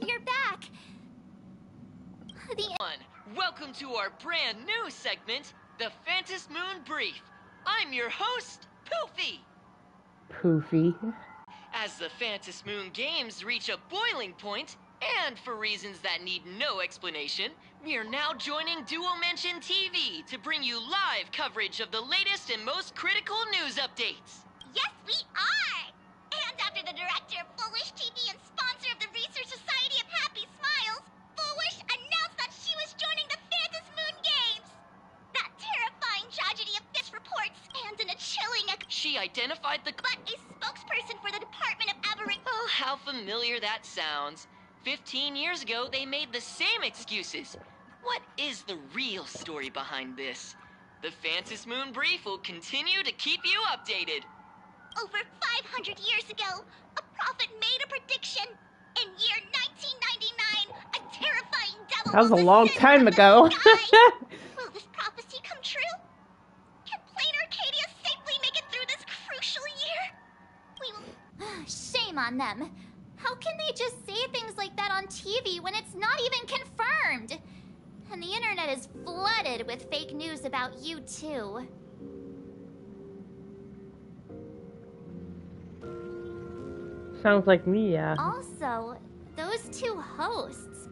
you're back. Welcome to our brand new segment, the Phantasmoon Moon Brief. I'm your host, Poofy. Poofy. As the Phantasmoon Moon games reach a boiling point, and for reasons that need no explanation, we are now joining Duo Mention TV to bring you live coverage of the latest and most critical news updates. Yes, we are! And after the director of Foolish TV and sponsor of the Research Society of Happy Smiles, Foolish announced that she was joining the Phantasmoon Games! That terrifying tragedy of fish reports and in a chilling... She identified the... But a spokesperson for the Department of Aberration... Oh, how familiar that sounds. 15 years ago, they made the same excuses. What is the real story behind this? The Phantasmoon Brief will continue to keep you updated. Over 500 years ago, a prophet made a prediction. In year 1999, a terrifying devil... That was a long time ago. Will this prophecy come true? Can Plain Arcadia safely make it through this crucial year? We will... Shame on them. How can they just say things like that on TV when it's not even confirmed? And the internet is flooded with fake news about you too. Sounds like me, yeah. Also, those two hosts,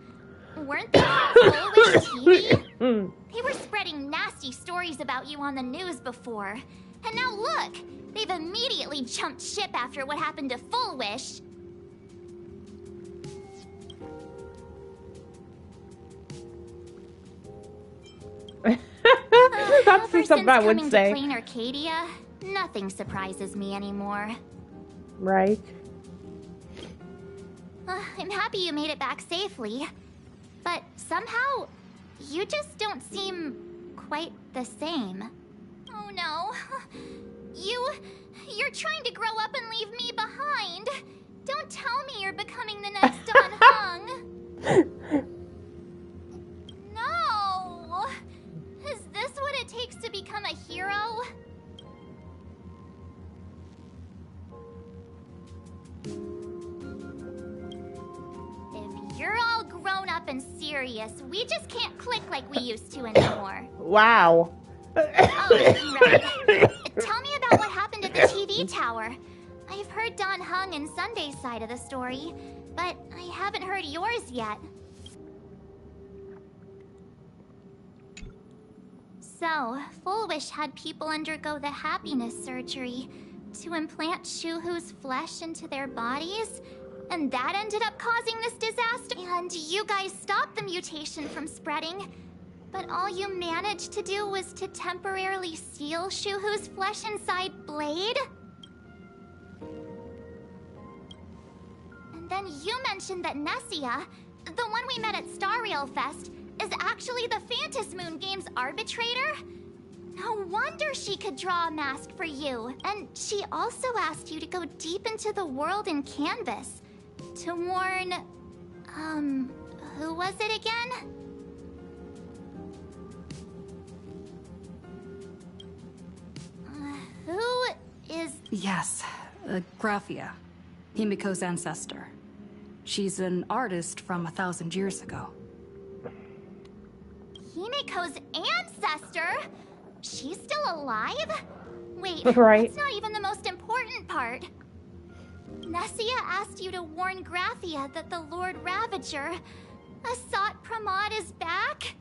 weren't they on Foolish TV? They were spreading nasty stories about you on the news before. And now look, they've immediately jumped ship after what happened to Foolish. That's something I would say. Plain Arcadia, nothing surprises me anymore. Right. I'm happy you made it back safely. But somehow, you just don't seem quite the same. Oh no. You're trying to grow up and leave me behind. Don't tell me you're becoming the next Don Hung. No. Is this what it takes to become a hero? If you're all grown up and serious, we just can't click like we used to anymore. Wow. Oh, right. Tell me about what happened at the TV tower. I've heard Don Hung and Sunday's side of the story, but I haven't heard yours yet. So, Foolish had people undergo the happiness surgery to implant Shuhu's flesh into their bodies, and that ended up causing this disaster. And you guys stopped the mutation from spreading, but all you managed to do was to temporarily seal Shuhu's flesh inside Blade? And then you mentioned that Nessia, the one we met at Star Rail Fest, is actually the Phantasmoon Games arbitrator? No wonder she could draw a mask for you. And she also asked you to go deep into the world in Canvas to warn... who was it again? Who is... Yes, Graphia, Himiko's ancestor. She's an artist from 1,000 years ago. Himiko's ancestor? She's still alive? Wait, right. That's not even the most important part. Nessia asked you to warn Graphia that the Lord Ravager, Asat Pramod, is back?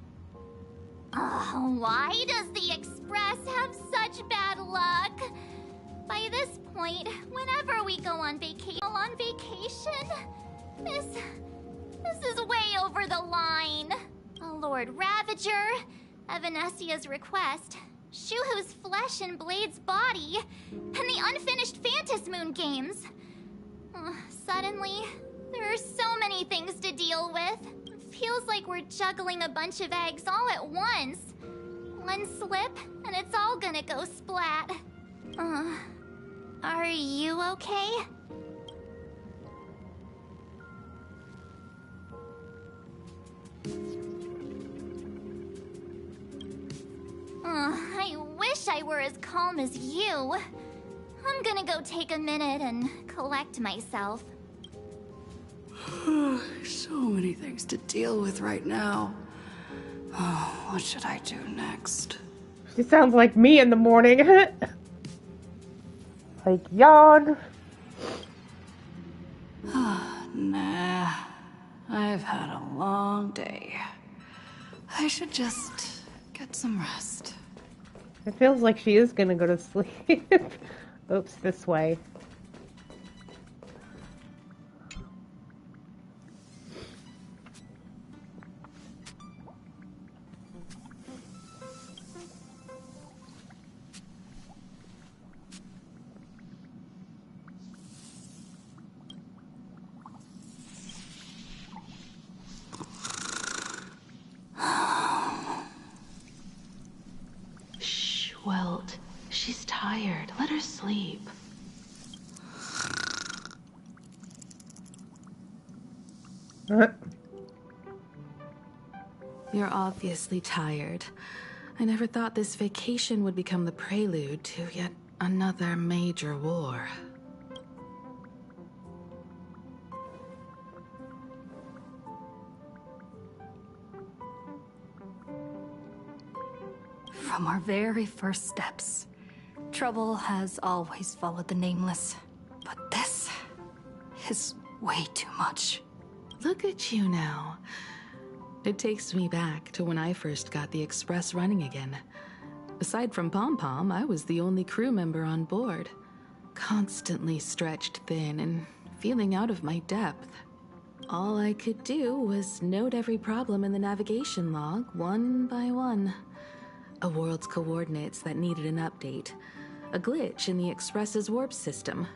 Oh, why does the Express have such bad luck? By this point, whenever we go on vacation, this is way over the line. Lord Ravager, at Venessia's request, Shuhu's flesh and Blade's body, and the unfinished Phantasmoon games. Suddenly, there are so many things to deal with. It feels like we're juggling a bunch of eggs all at once. One slip, and it's all gonna go splat. Are you okay? I wish I were as calm as you. I'm gonna go take a minute and collect myself. So to deal with right now. Oh, what should I do next? She sounds like me in the morning. Like, yawn. Nah, I've had a long day. I should just get some rest. It feels like she is gonna go to sleep. Oops, this way. Welt, she's tired. Let her sleep. You're obviously tired. I never thought this vacation would become the prelude to yet another major war. From our very first steps, trouble has always followed the Nameless. But this is way too much. Look at you now. It takes me back to when I first got the Express running again. Aside from Pom-Pom, I was the only crew member on board. Constantly stretched thin and feeling out of my depth. All I could do was note every problem in the navigation log, one by one. A world's coordinates that needed an update. A glitch in the Express's warp system.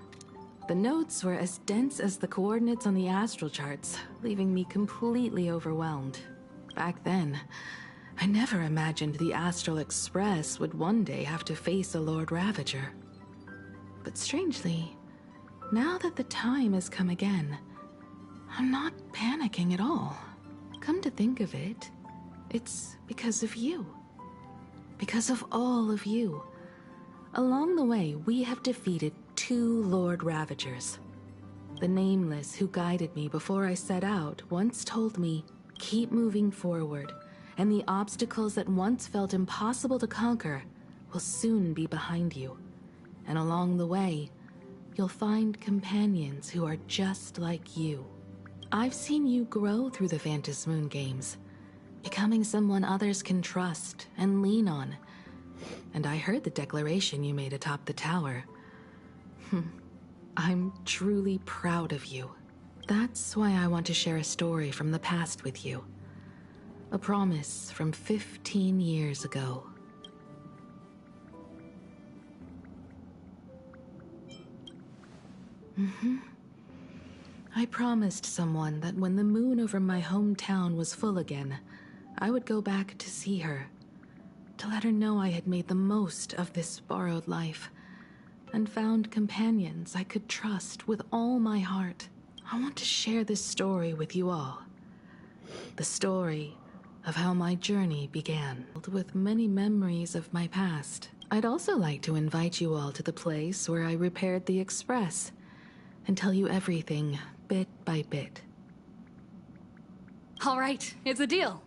The notes were as dense as the coordinates on the astral charts, leaving me completely overwhelmed. Back then, I never imagined the Astral Express would one day have to face a Lord Ravager. But strangely, now that the time has come again, I'm not panicking at all. Come to think of it, it's because of you. Because of all of you. Along the way, we have defeated 2 Lord Ravagers. The Nameless who guided me before I set out once told me, keep moving forward, and the obstacles that once felt impossible to conquer will soon be behind you. And along the way, you'll find companions who are just like you. I've seen you grow through the Vantis Moon games, becoming someone others can trust and lean on. And I heard the declaration you made atop the tower. I'm truly proud of you. That's why I want to share a story from the past with you. A promise from 15 years ago. I promised someone that when the moon over my hometown was full again, I would go back to see her, to let her know I had made the most of this borrowed life, and found companions I could trust with all my heart. I want to share this story with you all. The story of how my journey began, with many memories of my past. I'd also like to invite you all to the place where I repaired the Express, and tell you everything, bit by bit. All right, it's a deal.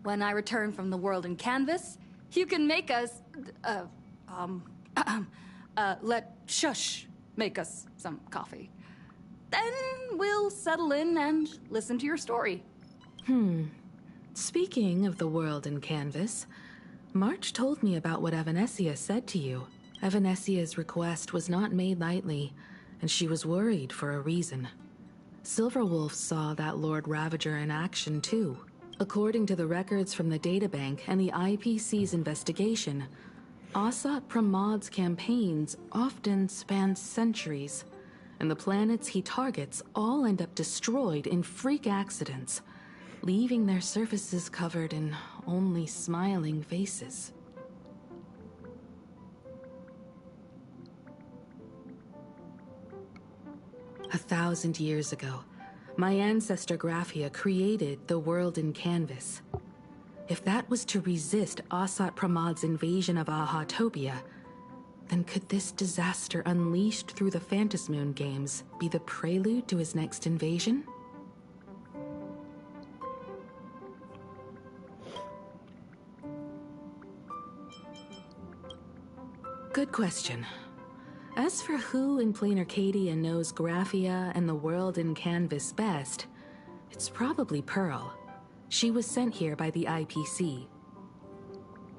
When I return from the world in canvas, you can make us, let Shush make us some coffee. Then we'll settle in and listen to your story. Speaking of the world in canvas, March told me about what Evanescia said to you. Evanessia's request was not made lightly, and she was worried for a reason. Silverwolf saw that Lord Ravager in action too. According to the records from the databank and the IPC's investigation, Asat Pramad's campaigns often span centuries, and the planets he targets all end up destroyed in freak accidents, leaving their surfaces covered in only smiling faces. A 1,000 years ago, my ancestor Graphia created the world in canvas. If that was to resist Asat Pramad's invasion of Ahatopia, then could this disaster unleashed through the Phantasmoon games be the prelude to his next invasion? Good question. As for who in Plain Arcadia knows Graphia and the world in Canvas best, it's probably Pearl. She was sent here by the IPC.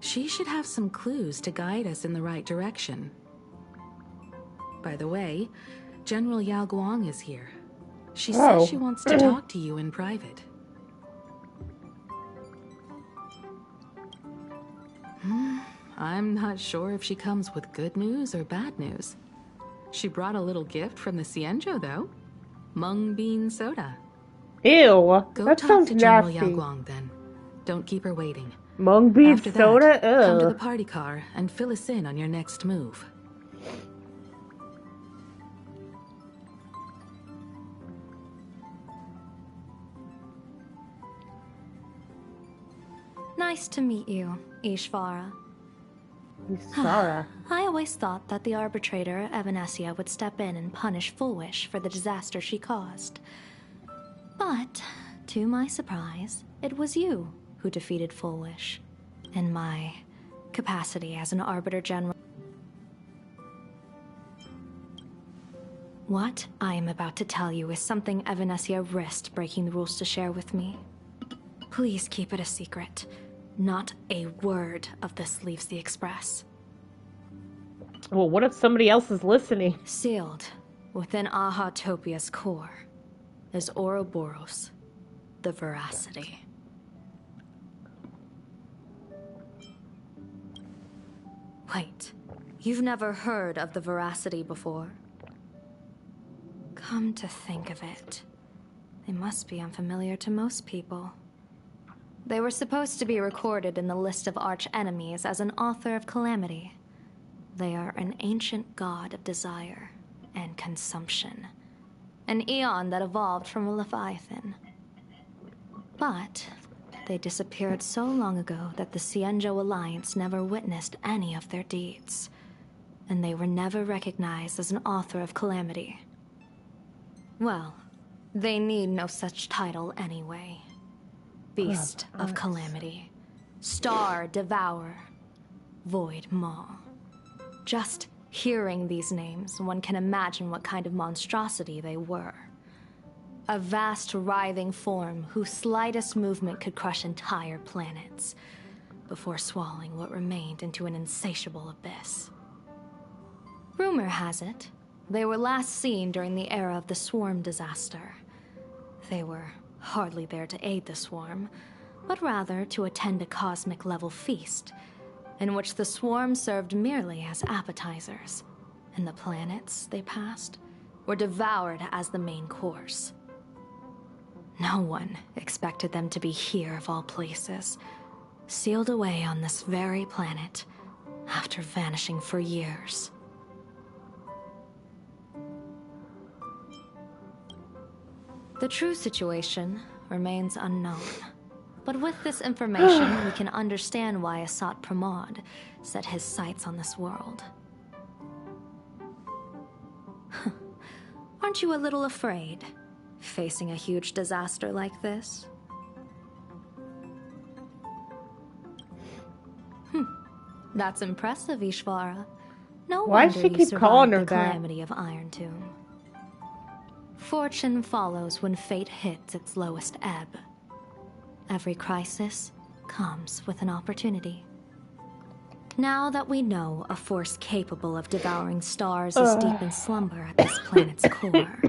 She should have some clues to guide us in the right direction. By the way, General Yao Guang is here. She says she wants to talk to you in private. I'm not sure if she comes with good news or bad news. She brought a little gift from the Cienjo, though. Mung bean soda. Ew, Go that talk sounds to General Yao nasty. Guang, then. Don't keep her waiting. Mung bean After soda? that, come to the Ugh. party car and fill us in on your next move. Nice to meet you, Ishvara. Sarah. I always thought that the arbitrator, Evanesia, would step in and punish Fullwish for the disaster she caused. But, to my surprise, it was you who defeated Fullwish, in my capacity as an Arbiter General. What I am about to tell you is something Evanesia risked breaking the rules to share with me. Please keep it a secret. Not a word of this leaves the Express. Well, what if somebody else is listening? Sealed within Ahatopia's core is Ouroboros, the Veracity. Wait, you've never heard of the Veracity before? Come to think of it, they must be unfamiliar to most people. They were supposed to be recorded in the list of arch-enemies as an author of calamity. They are an ancient god of desire and consumption. An eon that evolved from a Leviathan. But they disappeared so long ago that the Cienjo Alliance never witnessed any of their deeds. And they were never recognized as an author of calamity. Well, they need no such title anyway. Beast of Calamity, Star Devourer, Void Maw. Just hearing these names, one can imagine what kind of monstrosity they were. A vast, writhing form whose slightest movement could crush entire planets, before swallowing what remained into an insatiable abyss. Rumor has it, they were last seen during the era of the Swarm disaster. They were hardly there to aid the Swarm, but rather to attend a cosmic-level feast, in which the Swarm served merely as appetizers, and the planets they passed were devoured as the main course. No one expected them to be here of all places, sealed away on this very planet, after vanishing for years. The true situation remains unknown. But with this information, we can understand why Asat Pramod set his sights on this world. Aren't you a little afraid, facing a huge disaster like this? That's impressive, Ishvara. No Why wonder does she you keep survived calling her the that? calamity of Iron Tomb. Fortune follows when fate hits its lowest ebb. Every crisis comes with an opportunity. Now that we know a force capable of devouring stars is deep in slumber at this planet's core,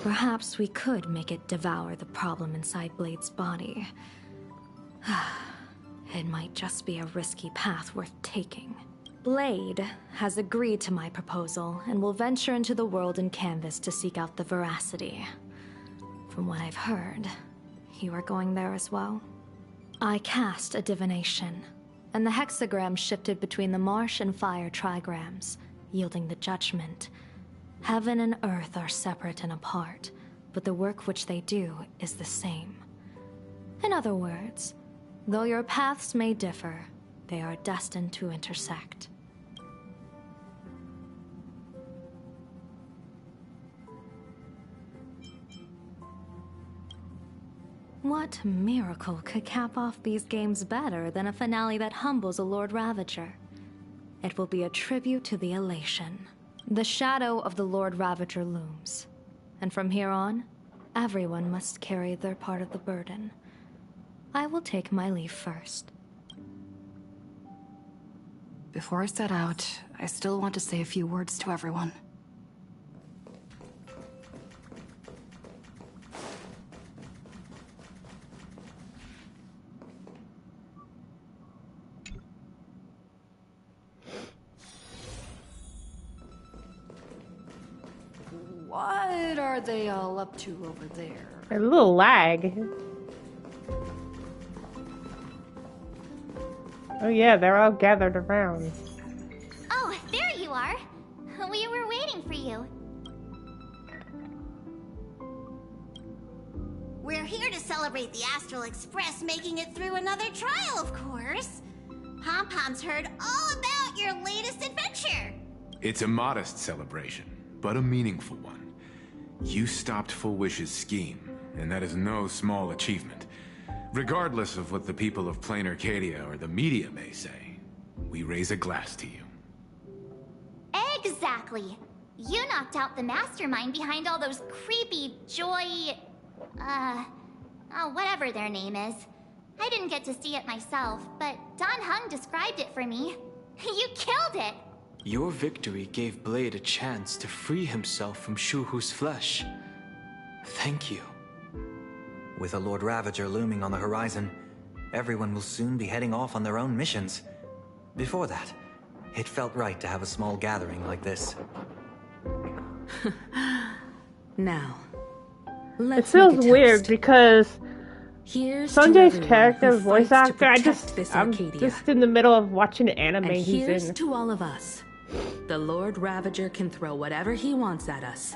perhaps we could make it devour the problem inside Blade's body. It might just be a risky path worth taking. Blade has agreed to my proposal and will venture into the world in Canvas to seek out the Veracity. From what I've heard, you are going there as well. I cast a divination, and the hexagram shifted between the marsh and fire trigrams, yielding the judgment. Heaven and earth are separate and apart, but the work which they do is the same. In other words, though your paths may differ, they are destined to intersect. What miracle could cap off these games better than a finale that humbles a Lord Ravager? It will be a tribute to the elation. The shadow of the Lord Ravager looms, and from here on, everyone must carry their part of the burden. I will take my leave first. Before I set out, I still want to say a few words to everyone. What are they all up to over there? A little lag. Oh yeah, they're all gathered around. Oh, there you are. We were waiting for you. We're here to celebrate the Astral Express making it through another trial, of course. Pom-Pom's heard all about your latest adventure. It's a modest celebration, but a meaningful one. You stopped Full Wish's scheme, and that is no small achievement. Regardless of what the people of Plain Arcadia or the media may say, we raise a glass to you. Exactly. You knocked out the mastermind behind all those creepy Joy... whatever their name is. I didn't get to see it myself, but Dan Heng described it for me. You killed it! Your victory gave Blade a chance to free himself from Shu Hu's flesh. Thank you. With a Lord Ravager looming on the horizon, everyone will soon be heading off on their own missions. Before that, it felt right to have a small gathering like this. Now, It let's feels make a weird toast. because Here's to Sanjay's everyone character, who voice fights to actor, protect I'm Arcadia. just in the middle of watching an anime And he's here's in. to all of us. The Lord Ravager can throw whatever he wants at us.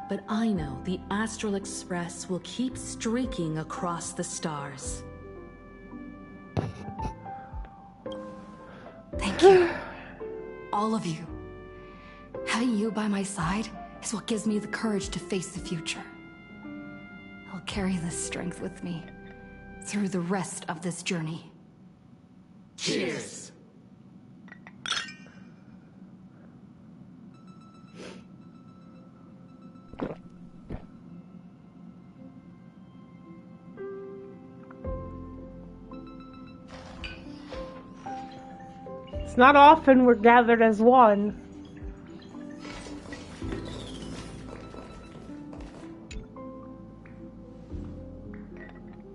But I know the Astral Express will keep streaking across the stars. Thank you. All of you. Having you by my side is what gives me the courage to face the future. I'll carry this strength with me through the rest of this journey. Cheers! It's not often we're gathered as one.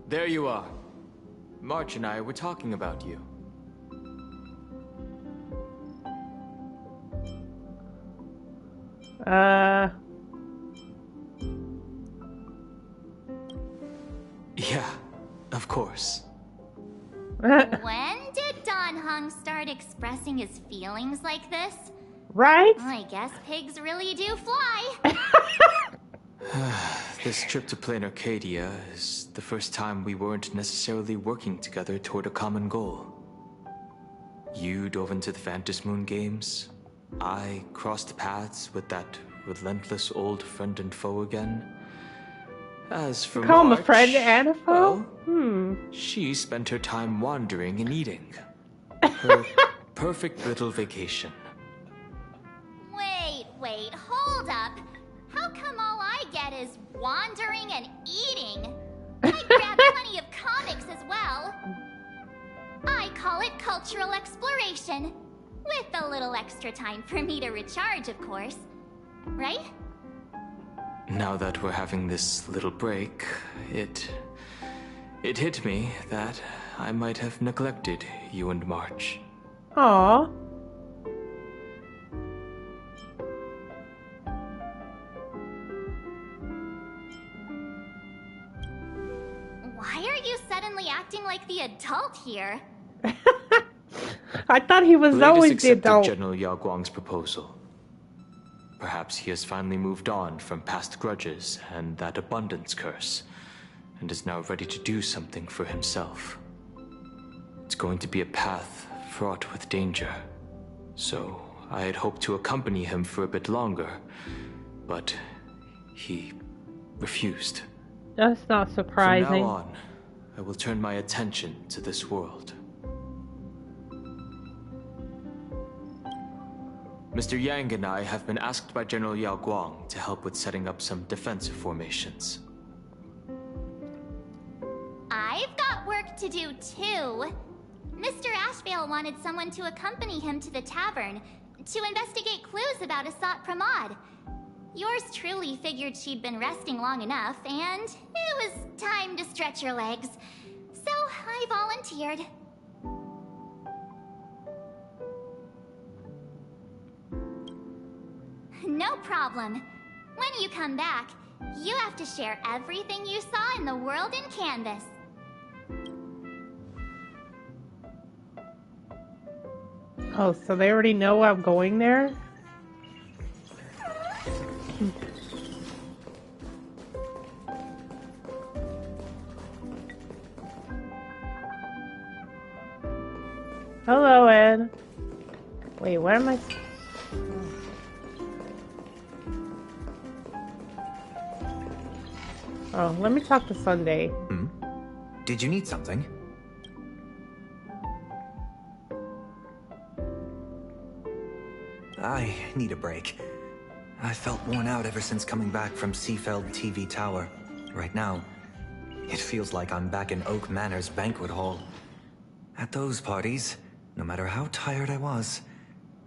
There you are. March and I were talking about you. Yeah, of course. When did Dan Heng start expressing his feelings like this? Right? I guess pigs really do fly. This trip to Plain Arcadia is the first time we weren't necessarily working together toward a common goal. You dove into the Phantasmoon Games. I crossed paths with that relentless old friend and foe again. As for Call him a March, friend and a foe? well, she spent her time wandering and eating. Her perfect little vacation. Wait, hold up. How come all I get is wandering and eating? I grab plenty of comics as well. I call it cultural exploration. With a little extra time for me to recharge, of course. Right? Now that we're having this little break, it hit me that I might have neglected you and March. Aww. Why are you suddenly acting like the adult here? I thought he was Blade always has the accepted adult. General Yao Guang's proposal. Perhaps he has finally moved on from past grudges and that abundance curse, and is now ready to do something for himself. It's going to be a path fraught with danger, so I had hoped to accompany him for a bit longer, but he refused. That's not From surprising. now on, I will turn my attention to this world. Mr. Yang and I have been asked by General Yao Guang to help with setting up some defensive formations. I've got work to do too. Mr. Ashvale wanted someone to accompany him to the tavern to investigate clues about Asat Pramod. Yours truly figured she'd been resting long enough, and it was time to stretch her legs. So I volunteered. No problem. When you come back, you have to share everything you saw in the world in Canvas. Oh, so they already know I'm going there? Hello, Ed. Wait, where am I? Oh, let me talk to Sunday. Did you need something? I need a break. I felt worn out ever since coming back from Seafeld TV Tower. Right now, it feels like I'm back in Oak Manor's banquet hall. At those parties, no matter how tired I was,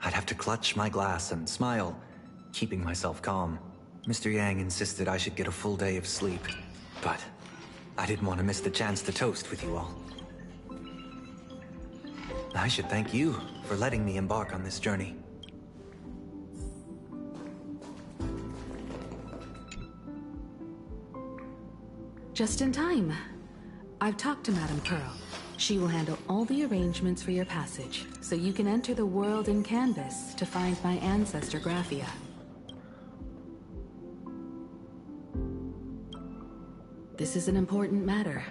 I'd have to clutch my glass and smile, keeping myself calm. Mr. Yang insisted I should get a full day of sleep, but I didn't want to miss the chance to toast with you all. I should thank you for letting me embark on this journey. Just in time. I've talked to Madame Pearl. She will handle all the arrangements for your passage, so you can enter the world in Canvas to find my ancestor Graphia. This is an important matter.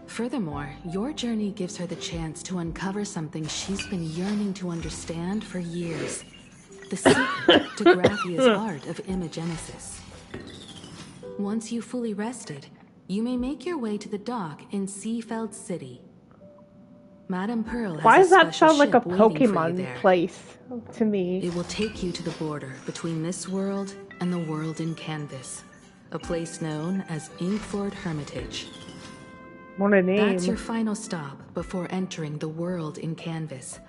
Furthermore, your journey gives her the chance to uncover something she's been yearning to understand for years. The secret to Graphia's art of imagenesis. Once you've fully rested, you may make your way to the dock in Seafeld City. Madame Pearl has Why does a that special sound like a ship waiting for you Pokemon there. place to me? It will take you to the border between this world and the world in Canvas. A place known as Inkford Hermitage. What a name. That's your final stop before entering the world in Canvas.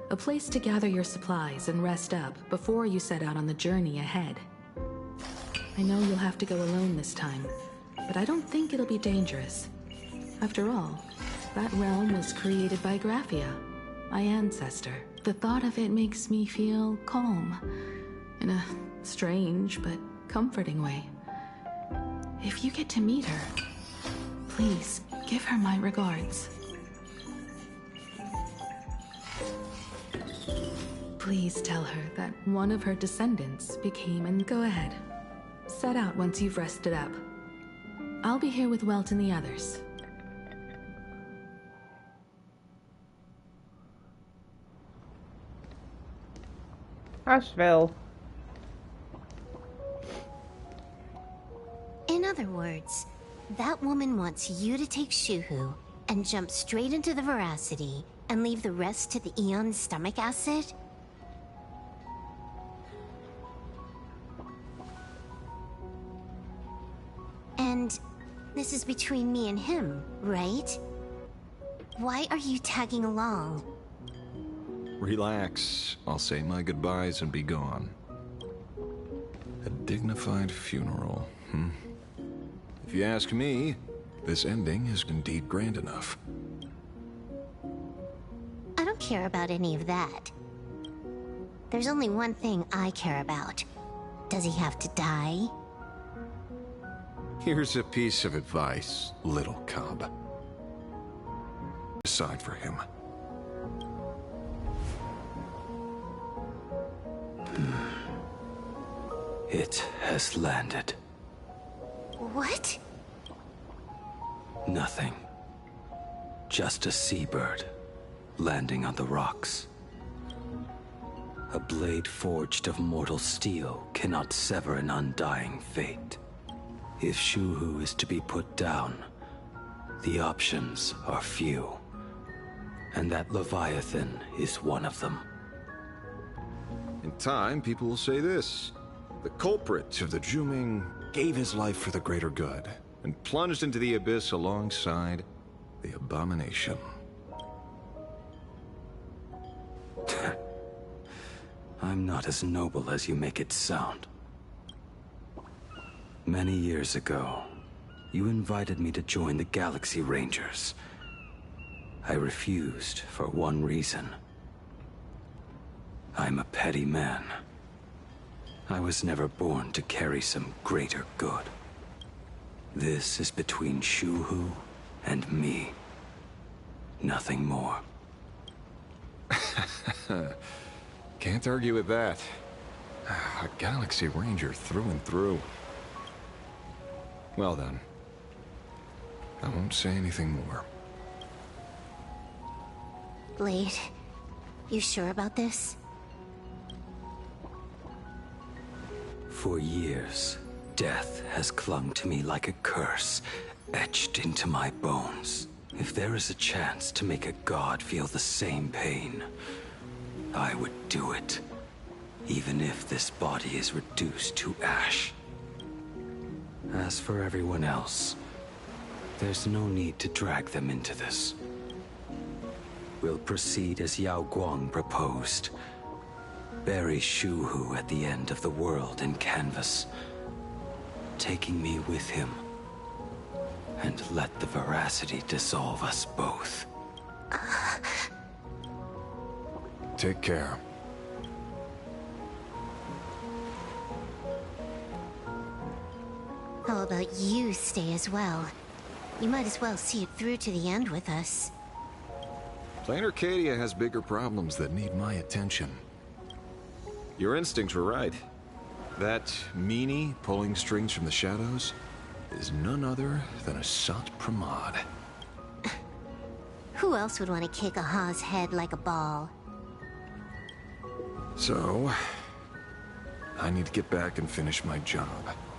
A place to gather your supplies and rest up before you set out on the journey ahead. I know you'll have to go alone this time, but I don't think it'll be dangerous. After all, that realm was created by Graphia, my ancestor. The thought of it makes me feel calm, in a strange but comforting way. If you get to meet her, please give her my regards. Please tell her that one of her descendants became and go ahead. Set out once you've rested up. I'll be here with Welt and the others. Asheville. In other words, that woman wants you to take Shuhu and jump straight into the Veracity and leave the rest to the Aeon stomach acid? And this is between me and him, right? Why are you tagging along? Relax. I'll say my goodbyes and be gone. A dignified funeral, If you ask me, this ending is indeed grand enough. I don't care about any of that. There's only one thing I care about. Does he have to die? Here's a piece of advice, little cub. Decide for him. It has landed. What? Nothing. Just a seabird landing on the rocks. A blade forged of mortal steel cannot sever an undying fate. If Shuhu is to be put down, the options are few. And that Leviathan is one of them. And time, people will say this. The culprit of the Juming gave his life for the greater good and plunged into the abyss alongside the abomination. I'm not as noble as you make it sound. Many years ago, you invited me to join the Galaxy Rangers. I refused for one reason. I'm a petty man. I was never born to carry some greater good. This is between Shu-Hu and me. Nothing more. Can't argue with that. A Galaxy Ranger through and through. Well then. I won't say anything more. Blade, you sure about this? For years, death has clung to me like a curse, etched into my bones. If there is a chance to make a god feel the same pain, I would do it. Even if this body is reduced to ash. As for everyone else, there's no need to drag them into this. We'll proceed as Yao Guang proposed. Bury Shu-Hu at the end of the world in canvas, taking me with him, and let the veracity dissolve us both. Take care. How about you stay as well? You might as well see it through to the end with us. Planar Cadia has bigger problems that need my attention. Your instincts were right. That meanie pulling strings from the shadows is none other than Asat Pramod. Who else would want to kick a Ha's head like a ball? So, I need to get back and finish my job.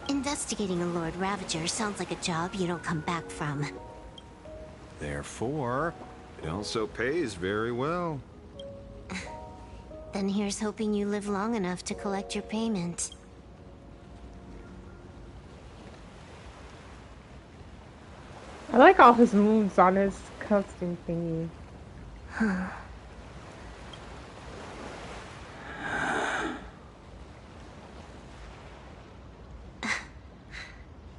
Investigating a Lord Ravager sounds like a job you don't come back from. Therefore, it also pays very well. Then here's hoping you live long enough to collect your payment. I like all his moves on his costume thingy.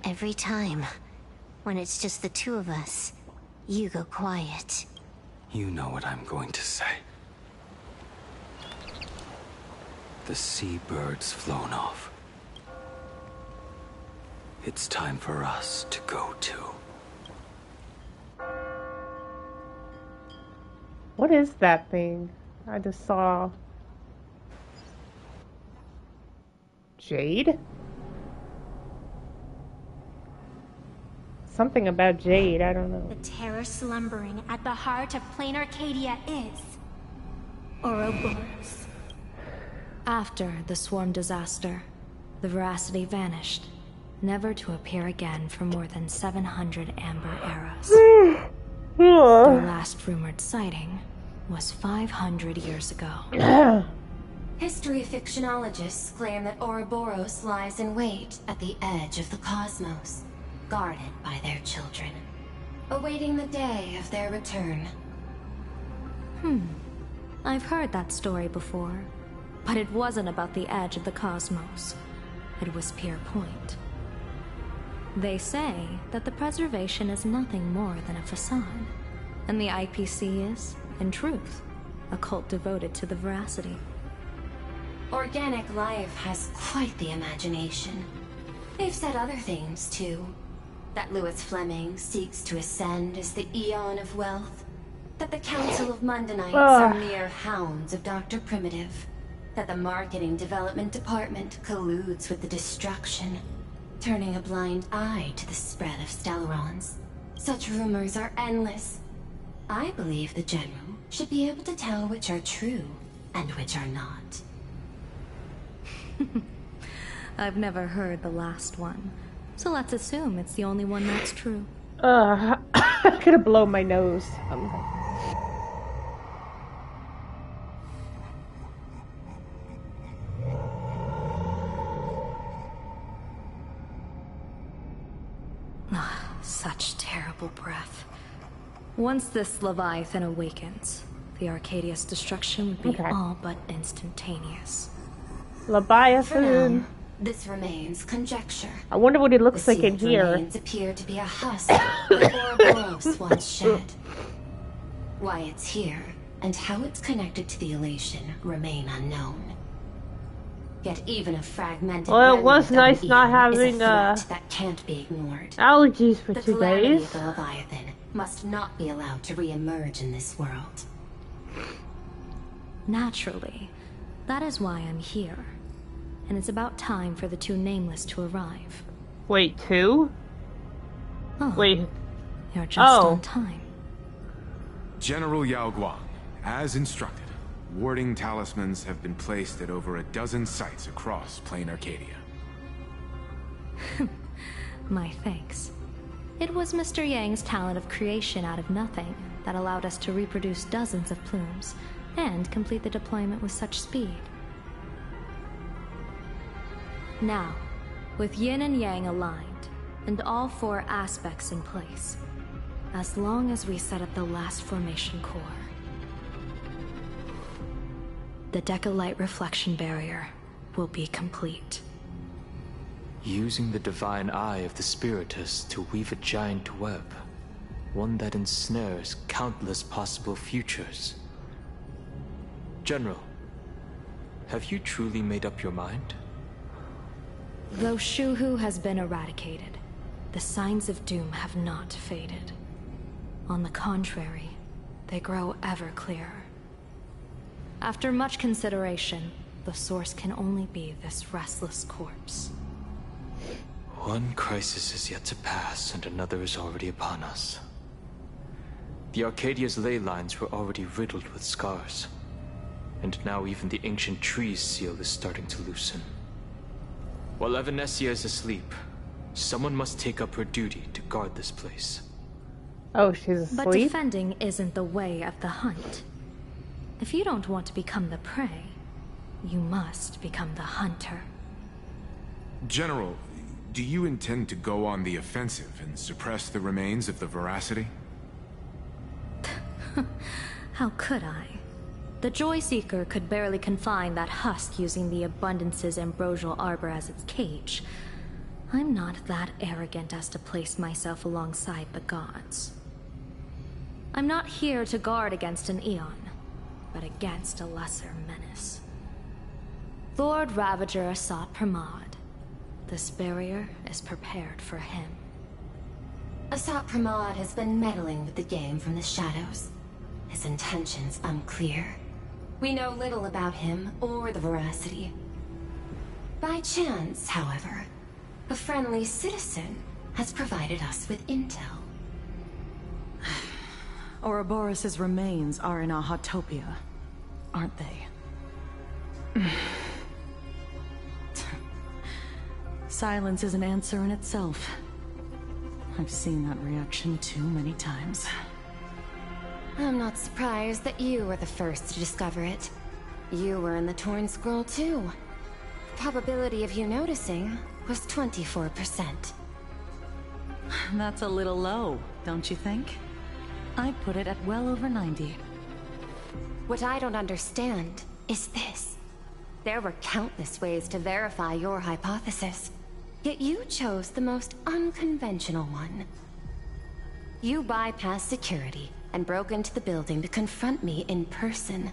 Every time, when it's just the two of us, you go quiet. You know what I'm going to say. The seabird's flown off. It's time for us to go too. What is that thing? I just saw... Jade? Something about Jade, I don't know. The terror slumbering at the heart of Planar Cadia is... Ouroboros. After the swarm disaster, the Veracity vanished, never to appear again for more than 700 Amber eras. Their last rumored sighting was 500 years ago. History fictionologists claim that Ouroboros lies in wait at the edge of the cosmos, guarded by their children, awaiting the day of their return. I've heard that story before, but it wasn't about the edge of the cosmos. It was Pier Point. They say that the preservation is nothing more than a facade, and the IPC is, in truth, a cult devoted to the Veracity. Organic life has quite the imagination. They've said other things, too. That Louis Fleming seeks to ascend as the Eon of Wealth. That the Council of Mundanites are mere hounds of Dr. Primitive. That the Marketing Development Department colludes with the destruction, turning a blind eye to the spread of Stellarons. Such rumors are endless. I believe the General should be able to tell which are true and which are not. I've never heard the last one, so let's assume it's the only one that's true. I'm gonna blow my nose. such terrible breath. Once this Leviathan awakens, the Arcadia's destruction would be all but instantaneous. Leviathan. This remains conjecture. I wonder what it looks The like in sealed here. remains appear to be a husk that Ouroboros once shed. Why it's here and how it's connected to the elation remain unknown. Yet even a fragmented Well, it was remnant nice of an not Eon having is a threat that can't be ignored. allergies for The 2 calamity days. of the Leviathan must not be allowed to re-emerge in this world. Naturally, that is why I'm here. And it's about time for the two Nameless to arrive. Wait, 2? Oh, Wait. You're just on time. General Yao Guang, as instructed, warding talismans have been placed at over a dozen sites across Plain Arcadia. My thanks. It was Mr. Yang's talent of creation out of nothing that allowed us to reproduce dozens of plumes and complete the deployment with such speed. Now, with Yin and Yang aligned, and all 4 aspects in place, as long as we set up the last formation core, the Decalite reflection barrier will be complete. Using the divine eye of the Spiritus to weave a giant web, one that ensnares countless possible futures. General, have you truly made up your mind? Though Shuhu has been eradicated, the signs of doom have not faded. On the contrary, they grow ever clearer. After much consideration, the source can only be this restless corpse. One crisis is yet to pass, and another is already upon us. The Arcadia's ley lines were already riddled with scars, and now even the ancient tree's seal is starting to loosen. While Evanesia is asleep, someone must take up her duty to guard this place. Oh, she's asleep? But defending isn't the way of the hunt. If you don't want to become the prey, you must become the hunter. General, do you intend to go on the offensive and suppress the remains of the Veracity? How could I? The Joy Seeker could barely confine that husk using the Abundance's ambrosial arbor as its cage. I'm not that arrogant as to place myself alongside the gods. I'm not here to guard against an Eon, but against a lesser menace. Lord Ravager Asat Pramod. This barrier is prepared for him. Asat Pramod has been meddling with the game from the shadows. His intentions unclear. We know little about him or the Veracity. By chance, however, a friendly citizen has provided us with intel. Ouroboros' remains are in Ahatopia, aren't they? Silence is an answer in itself. I've seen that reaction too many times. I'm not surprised that you were the first to discover it. You were in the Torn Scroll too. The probability of you noticing was 24%. That's a little low, don't you think? I put it at well over 90. What I don't understand is this. There were countless ways to verify your hypothesis, yet you chose the most unconventional one. You bypassed security and broke into the building to confront me in person.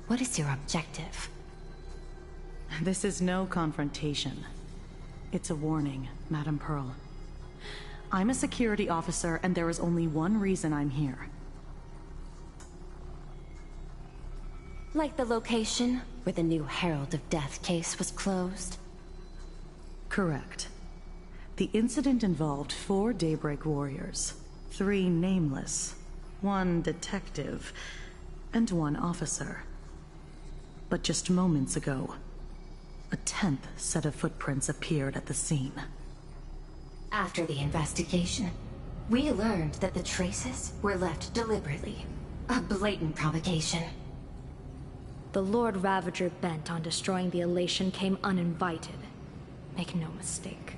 What is your objective? This is no confrontation. It's a warning, Madame Pearl. I'm a security officer, and there is only one reason I'm here. Like the location where the new Herald of Death case was closed? Correct. The incident involved 4 Daybreak warriors, 3 nameless, 1 detective, and 1 officer. But just moments ago, a 10th set of footprints appeared at the scene. After the investigation, we learned that the traces were left deliberately. A blatant provocation. The Lord Ravager bent on destroying the Elation came uninvited. Make no mistake.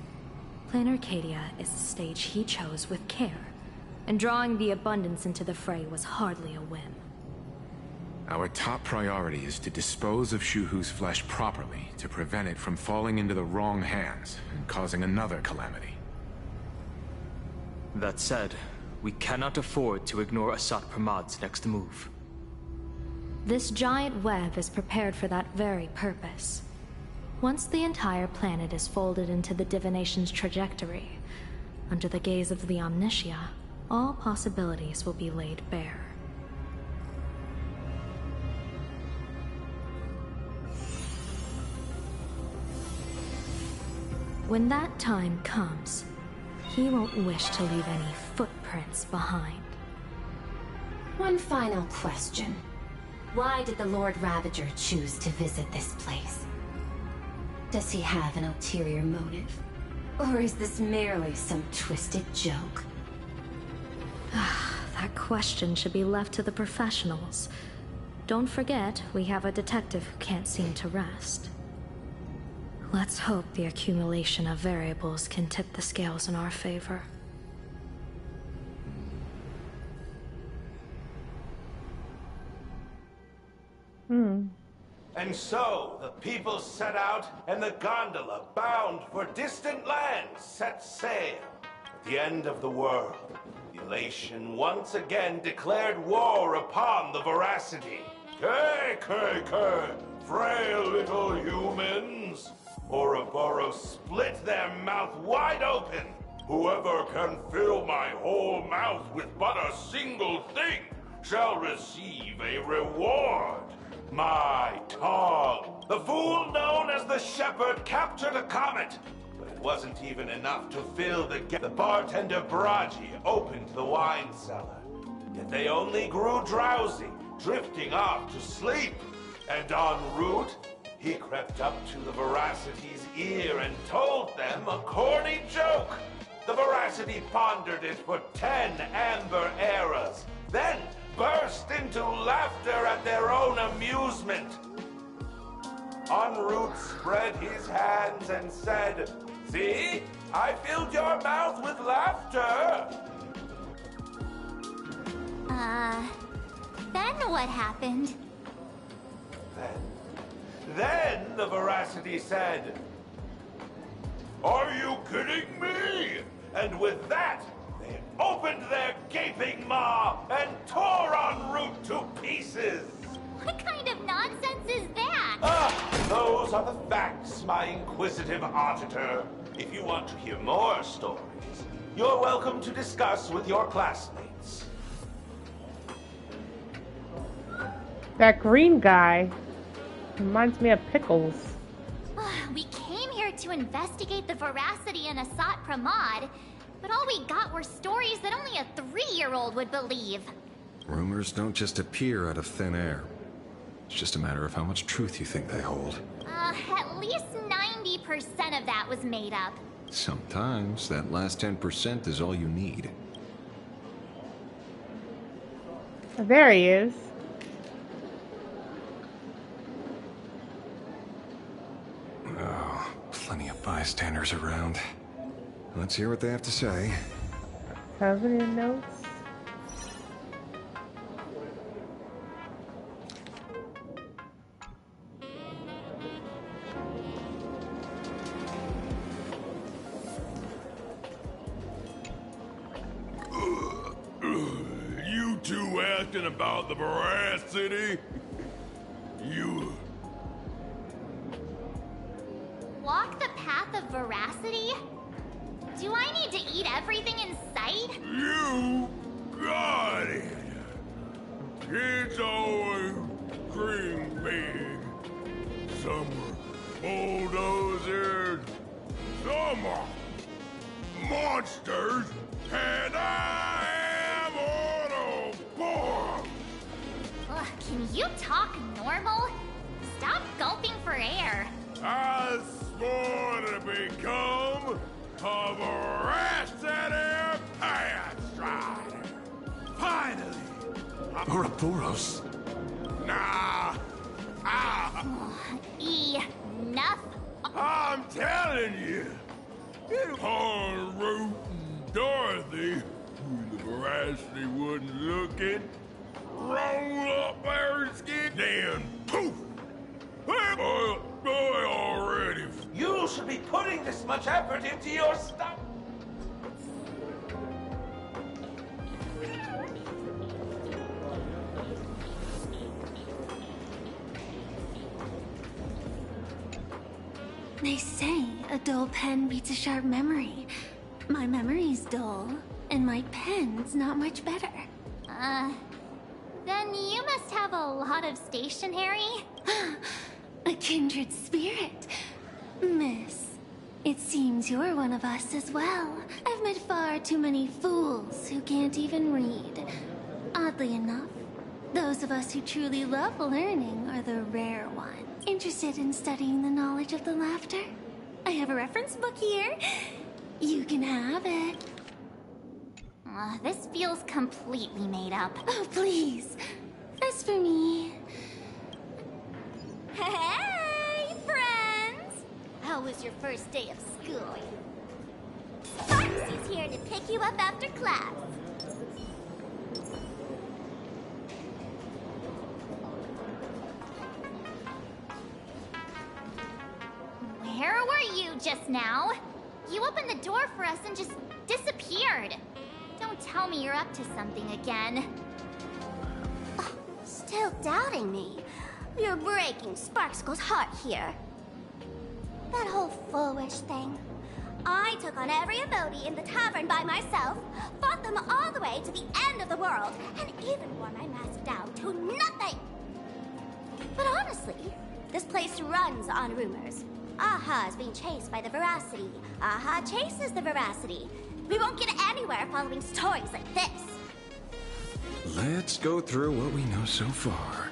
Planar Cadia is the stage he chose with care, and drawing the Abundance into the fray was hardly a whim. Our top priority is to dispose of Shuhu's flesh properly to prevent it from falling into the wrong hands and causing another calamity. That said, we cannot afford to ignore Asat Pramad's next move. This giant web is prepared for that very purpose. Once the entire planet is folded into the divination's trajectory, under the gaze of the Omnitia, all possibilities will be laid bare. When that time comes, he won't wish to leave any footprints behind. One final question. Why did the Lord Ravager choose to visit this place? Does he have an ulterior motive? Or is this merely some twisted joke? That question should be left to the professionals. Don't forget, we have a detective who can't seem to rest. Let's hope the accumulation of variables can tip the scales in our favor. And so, the people set out, and the gondola, bound for distant lands, set sail. At the end of the world, Elation once again declared war upon the Veracity. Frail little humans! Ouroboros split their mouth wide open. Whoever can fill my whole mouth with but a single thing shall receive a reward. My tongue. The fool known as the Shepherd captured a comet, but it wasn't even enough to fill the gap. The bartender Baraji opened the wine cellar, yet they only grew drowsy, drifting off to sleep. And en route, he crept up to the Veracity's ear and told them a corny joke. The Veracity pondered it for 10 amber eras, then burst into laughter at their own amusement. En route spread his hands and said, "See, I filled your mouth with laughter." Then what happened? Then the Veracity said, "Are you kidding me?" And with that, they opened their gaping maw and tore en route to pieces. What kind of nonsense is that? Those are the facts, my inquisitive auditor. If you want to hear more stories, you're welcome to discuss with your classmates. That green guy reminds me of Pickles. We came here to investigate the Veracity and Asat Pramod, but all we got were stories that only a 3-year-old would believe. Rumors don't just appear out of thin air. It's just a matter of how much truth you think they hold. At least 90% of that was made up. Sometimes that last 10% is all you need. There he is. Oh, plenty of bystanders around. Let's hear what they have to say. Covenant notes. You two asking about the Veracity? You... Walk the path of Veracity? Do I need to eat everything in sight? You got it. Kids always dream big. Some are bulldozers, some are monsters, and I am Autobot. Ugh, can you talk normal? Stop gulping for air. I swore to become a Veracity Pathstrider. Finally! Ouroboros! Nah! Enough! I'm telling you! It'll upon Root and Dorothy, who the veracity wasn't looking, roll up their skin, then poof! Boy, already. You should be putting this much effort into your stuff. They say a dull pen beats a sharp memory. My memory's dull, and my pen's not much better. Then you must have a lot of stationery? A kindred spirit. Miss, it seems you're one of us as well. I've met far too many fools who can't even read. Oddly enough, those of us who truly love learning are the rare ones. Interested in studying the knowledge of the laughter? I have a reference book here. You can have it. This feels completely made up. Oh, please. As for me... Hey, friends! How was your first day of school? Sparksy's here to pick you up after class. Where were you just now? You opened the door for us and just disappeared. Don't tell me you're up to something again. Still doubting me? You're breaking Sparkskull's heart here. That whole foolish thing. I took on every emoji in the tavern by myself, fought them all the way to the end of the world, and even wore my mask down to nothing! But honestly, this place runs on rumors. Aha is being chased by the Veracity. Aha chases the Veracity. We won't get anywhere following stories like this. Let's go through what we know so far.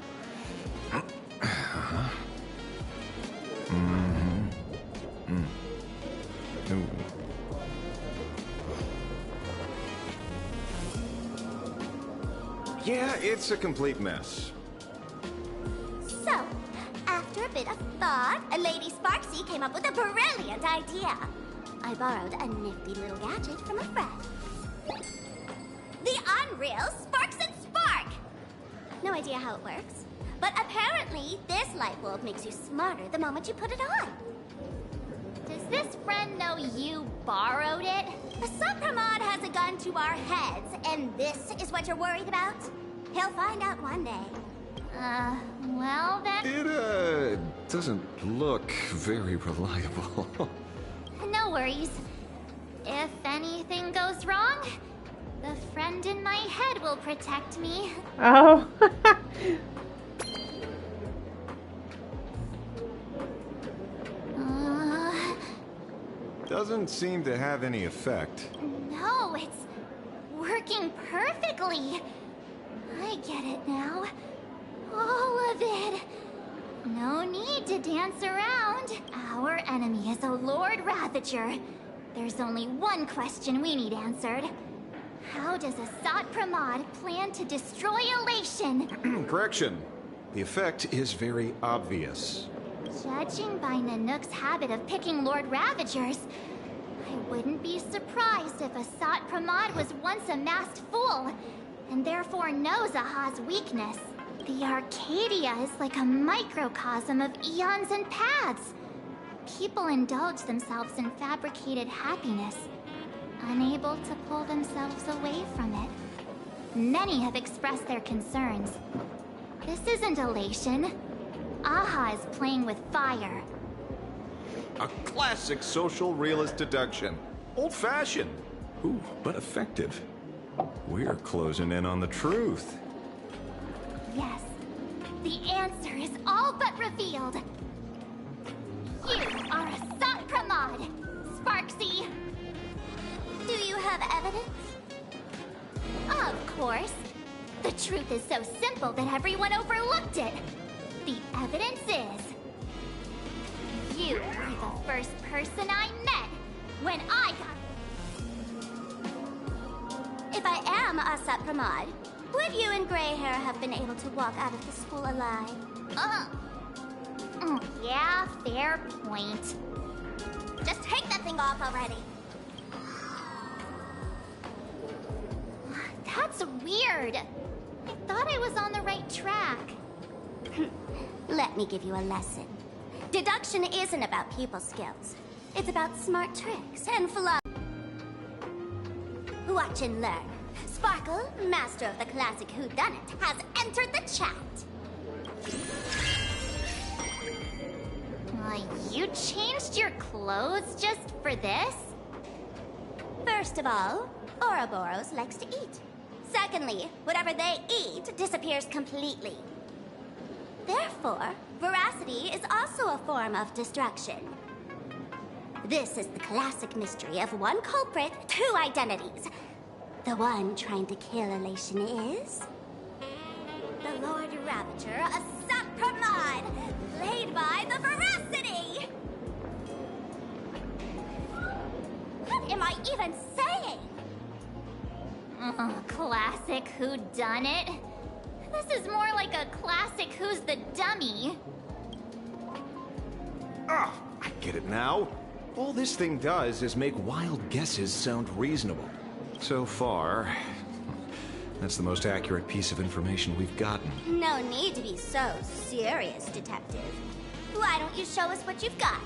Ooh. Yeah, it's a complete mess. So, after a bit of thought, Lady Sparksy came up with a brilliant idea. I borrowed a nifty little gadget from a friend. The Unreal Sparks and Spark! No idea how it works, but apparently this light bulb makes you smarter the moment you put it on. Does this friend know you borrowed it? Supramod has a gun to our heads, and this is what you're worried about? He'll find out one day. Well then... It, doesn't look very reliable. No worries. If anything goes wrong, the friend in my head will protect me. Oh. Doesn't seem to have any effect. No, it's working perfectly. I get it now. All of it. No need to dance around. Our enemy is a Lord Ravager. There's only one question we need answered. How does Asat Pramod plan to destroy Elation? Correction. The effect is very obvious. Judging by Nanook's habit of picking Lord Ravagers, I wouldn't be surprised if Asat Pramod was once a masked fool, and therefore knows Aha's weakness. The Arcadia is like a microcosm of eons and paths. People indulge themselves in fabricated happiness, unable to pull themselves away from it. Many have expressed their concerns. This isn't elation. Aha is playing with fire. A classic social realist deduction. Old-fashioned. Ooh, but effective. We're closing in on the truth. Yes, the answer is all but revealed. You are Asat Pramod, Sparksy. Do you have evidence? Of course. The truth is so simple that everyone overlooked it. The evidence is... you were the first person I met when I got... If I am Asat Pramod, would you and Grey Hair have been able to walk out of the school alive? Yeah, fair point. Just take that thing off already. feels weird. I thought I was on the right track. Let me give you a lesson. Deduction isn't about people skills. It's about smart tricks and flaws. Watch and learn. Sparkle, master of the classic whodunit, has entered the chat. You changed your clothes just for this? First of all, Ouroboros likes to eat. Secondly, whatever they eat disappears completely. Therefore, veracity is also a form of destruction. This is the classic mystery of one culprit, two identities. The one trying to kill Elation is... the Lord Ravager, a Sapramod, played by the Veracity! What am I even saying? Classic whodunit. This is more like a classic Who's the Dummy. Ah, I get it now. All this thing does is make wild guesses sound reasonable. So far, that's the most accurate piece of information we've gotten. No need to be so serious, Detective. Why don't you show us what you've got?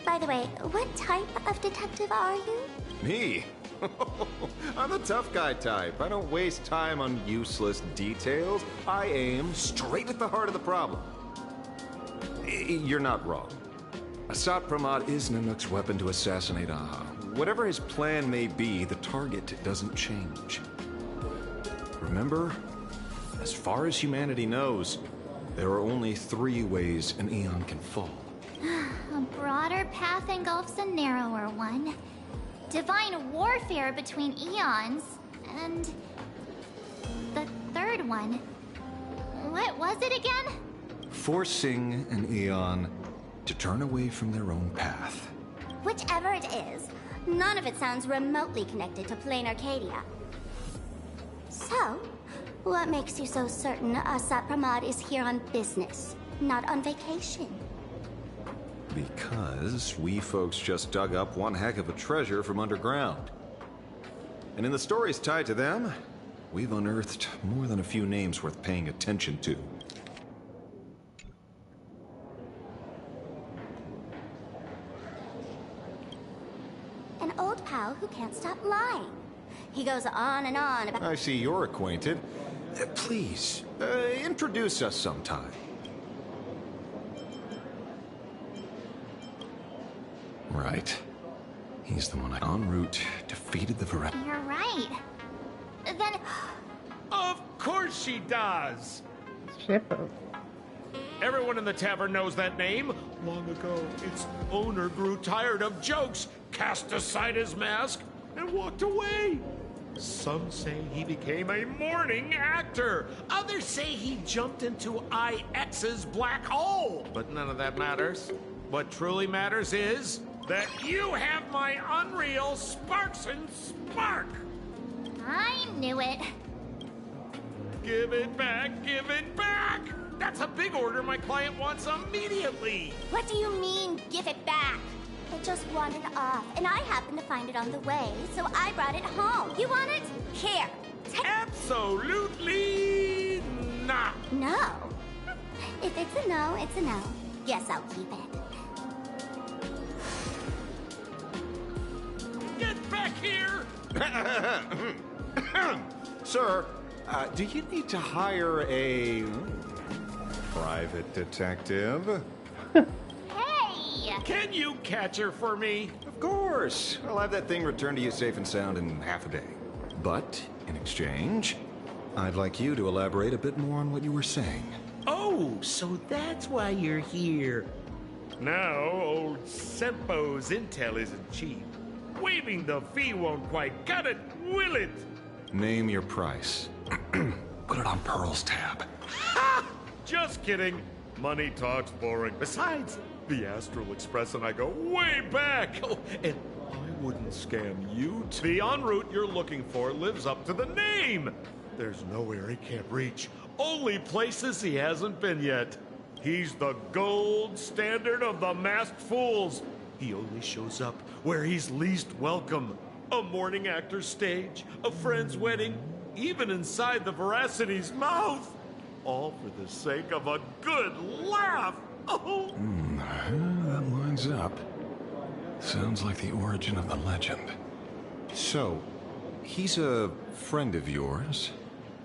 By the way, what type of detective are you? Me? I'm the tough guy type. I don't waste time on useless details. I aim straight at the heart of the problem. You're not wrong. Asat Pramod is Nanook's weapon to assassinate Aha. Whatever his plan may be, the target doesn't change. Remember, as far as humanity knows, there are only 3 ways an Aeon can fall. A broader path engulfs a narrower one. Divine warfare between eons, and the third one. What was it again? Forcing an Aeon to turn away from their own path. Whichever it is, none of it sounds remotely connected to Plain Arcadia. So, what makes you so certain Asat Pramod is here on business, not on vacation? Because we folks just dug up one heck of a treasure from underground. And in the stories tied to them, we've unearthed more than a few names worth paying attention to. An old pal who can't stop lying. He goes on and on about... I see you're acquainted. Please, introduce us sometime. Right. He's the one en route defeated the Veracity. You're right. Then... Of course she does! Shippo. Everyone in the tavern knows that name. Long ago, its owner grew tired of jokes, cast aside his mask, and walked away. Some say he became a mourning actor. Others say he jumped into IX's black hole. But none of that matters. What truly matters is that you have my unreal Sparks and Spark. I knew it. Give it back, give it back! That's a big order my client wants immediately. What do you mean, give it back? It just wandered off, and I happened to find it on the way, so I brought it home. You want it? Here. Absolutely not. No. If it's a no, it's a no. Yes, I'll keep it. Get back here! Sir, do you need to hire a private detective? Hey! Can you catch her for me? Of course. I'll have that thing returned to you safe and sound in half a day. But, in exchange, I'd like you to elaborate a bit more on what you were saying. Oh, so that's why you're here. Now, old Sempo's intel isn't cheap. Waiving the fee won't quite cut it, will it? Name your price. Put it on Pearl's tab. Ha! Just kidding. Money talks boring. Besides, the Astral Express and I go way back. Oh, and I wouldn't scam you. The en route you're looking for lives up to the name. There's nowhere he can't reach. Only places he hasn't been yet. He's the gold standard of the masked fools. He only shows up where he's least welcome. A mourning actor's stage, a friend's wedding, even inside the Veracity's mouth. All for the sake of a good laugh. Oh. That lines up. Sounds like the origin of the legend. So, he's a friend of yours?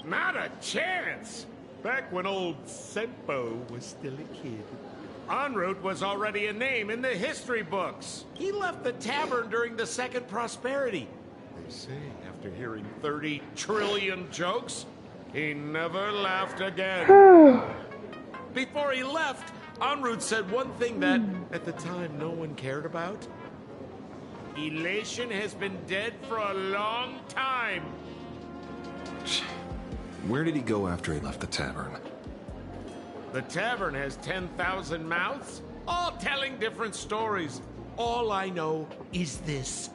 Not a chance! Back when old Sempo was still a kid, en route was already a name in the history books. He left the tavern during the Second Prosperity. They say after hearing 30 trillion jokes, he never laughed again. Before he left, en route said one thing that, at the time, no one cared about. Elation has been dead for a long time. Where did he go after he left the tavern? The tavern has 10,000 mouths, all telling different stories. All I know is this.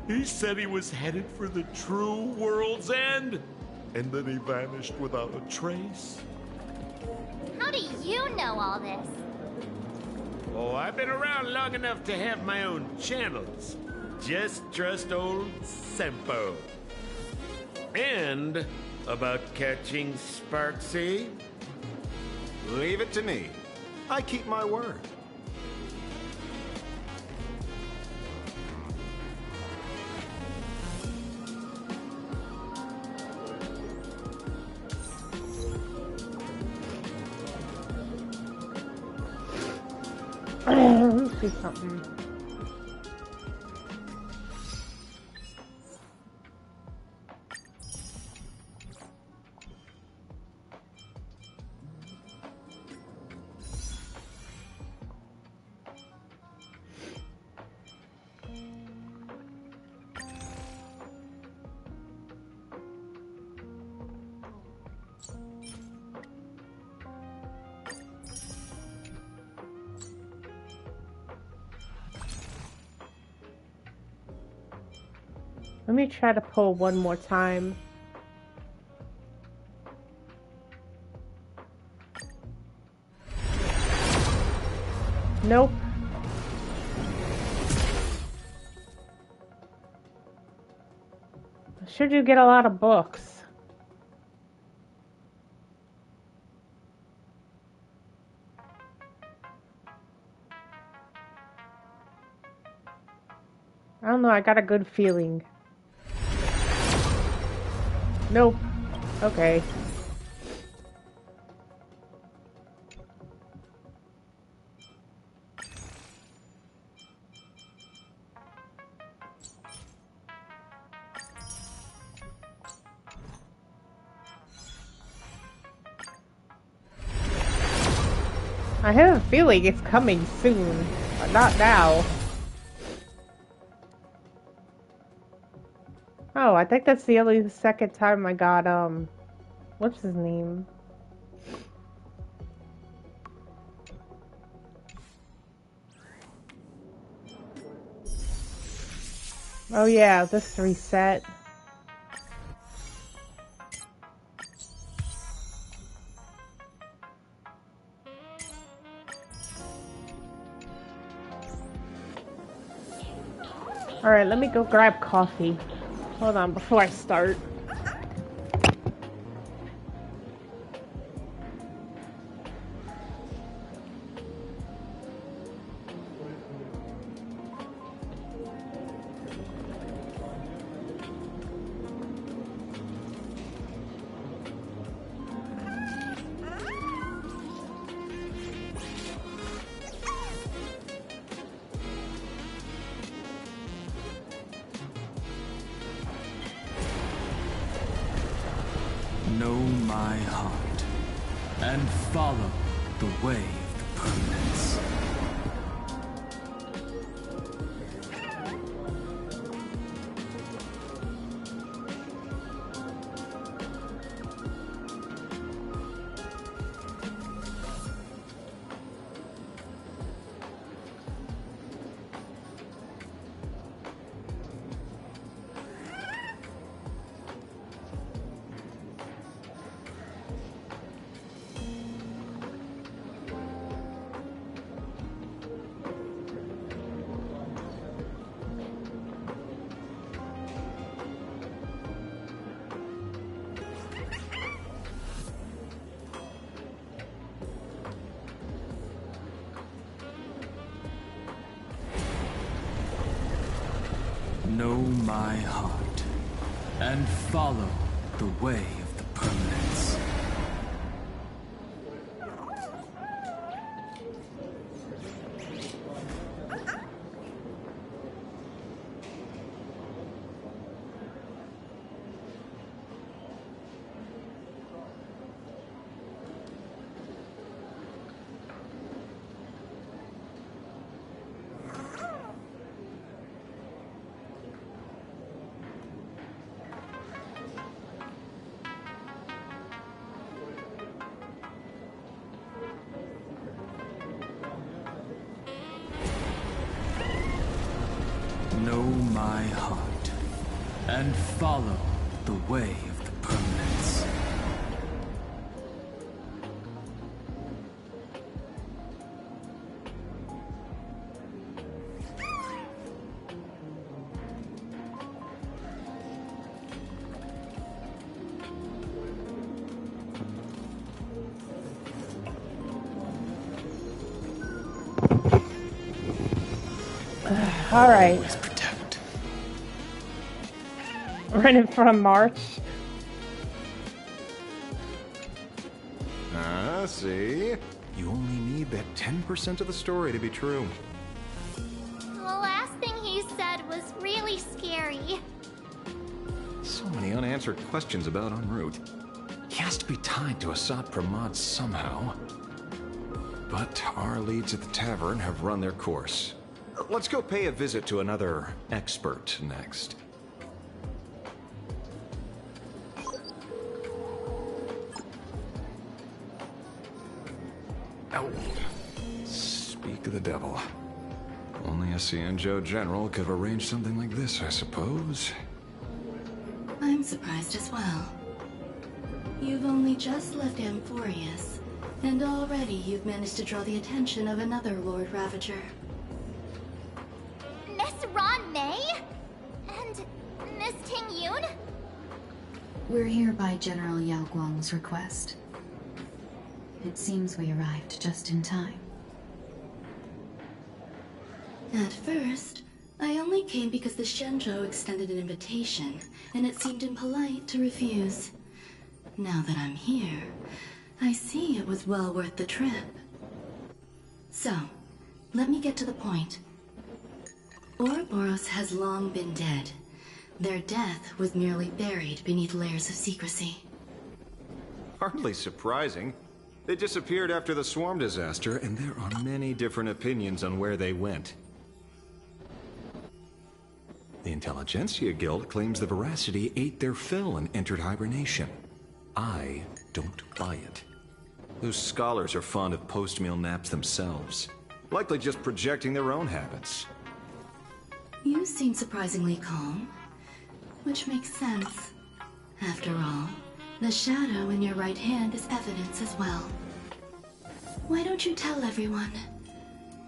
He said he was headed for the true world's end, and then he vanished without a trace. How do you know all this? Oh, I've been around long enough to have my own channels. Just trust old Sempo. And about catching Sparksy? Leave it to me. I keep my word. Let's do something. Let me try to pull one more time. Nope. Should you get a lot of books? I don't know, I got a good feeling. Nope. Okay. I have a feeling it's coming soon, but not now. Oh, I think that's the only second time I got, what's his name? Oh yeah, this reset. Alright, let me go grab coffee. Hold on, before I start. Know my heart and follow the way of the permanence. Know my heart, and follow the way of the permanence. Know my heart, and follow the way of the permanence. All right. Running from March. See? You only need that 10% of the story to be true. The last thing he said was really scary. So many unanswered questions about en route. He has to be tied to Assad Pramod somehow. But our leads at the tavern have run their course. Let's go pay a visit to another expert next. Oh. Speak of the devil. Only a Xianzhou general could have arranged something like this, I suppose. I'm surprised as well. You've only just left Amphorius, and already you've managed to draw the attention of another Lord Ravager. Miss Ron May? And Miss Ting Yun? We're here by General Yao Guang's request. It seems we arrived just in time. At first, I only came because the Shenzhou extended an invitation, and it seemed impolite to refuse. Now that I'm here, I see it was well worth the trip. So, let me get to the point. Ouroboros has long been dead. Their death was merely buried beneath layers of secrecy. Hardly surprising. They disappeared after the swarm disaster, and there are many different opinions on where they went. The Intelligentsia Guild claims the Veracity ate their fill and entered hibernation. I don't buy it. Those scholars are fond of post-meal naps themselves, likely just projecting their own habits. You seem surprisingly calm, which makes sense. After all, the shadow in your right hand is evidence as well. Why don't you tell everyone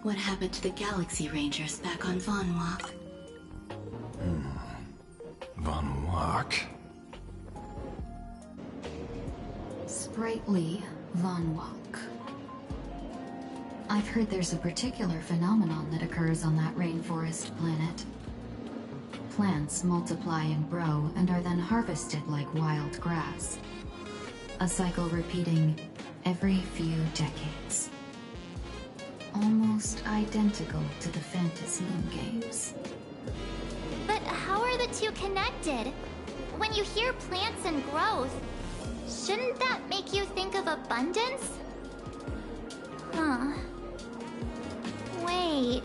what happened to the Galaxy Rangers back on Von Walk? Von Walk? Sprightly Von Walk. I've heard there's a particular phenomenon that occurs on that rainforest planet. Plants multiply and grow and are then harvested like wild grass. A cycle repeating every few decades. Almost identical to the Phantasm games. But how are the two connected? When you hear plants and growth, shouldn't that make you think of abundance? Huh. Wait.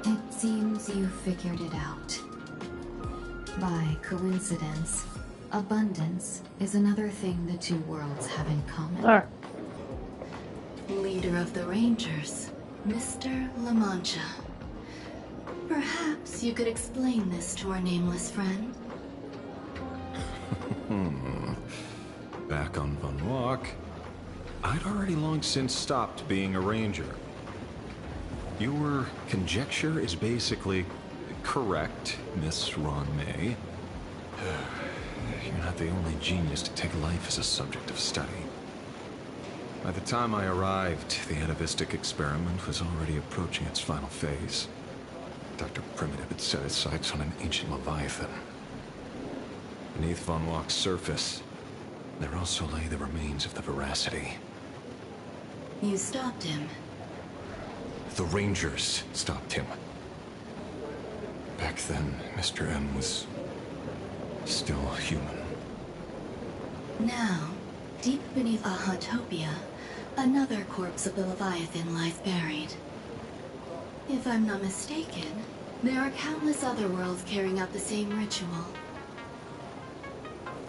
It seems you figured it out. By coincidence, abundance is another thing the two worlds have in common. Leader of the Rangers, Mr. La Mancha. Perhaps you could explain this to our nameless friend? Back on Von Walk, I'd already long since stopped being a ranger. Your conjecture is basically correct, Miss Ron May. You're not the only genius to take life as a subject of study. By the time I arrived, the atavistic experiment was already approaching its final phase. Dr. Primitive had set his sights on an ancient Leviathan. Beneath Von Walk's surface, there also lay the remains of the Veracity. You stopped him. The Rangers stopped him. Back then, Mr. M was still human. Now, deep beneath Ahatopia, another corpse of the Leviathan lies buried. If I'm not mistaken, there are countless other worlds carrying out the same ritual.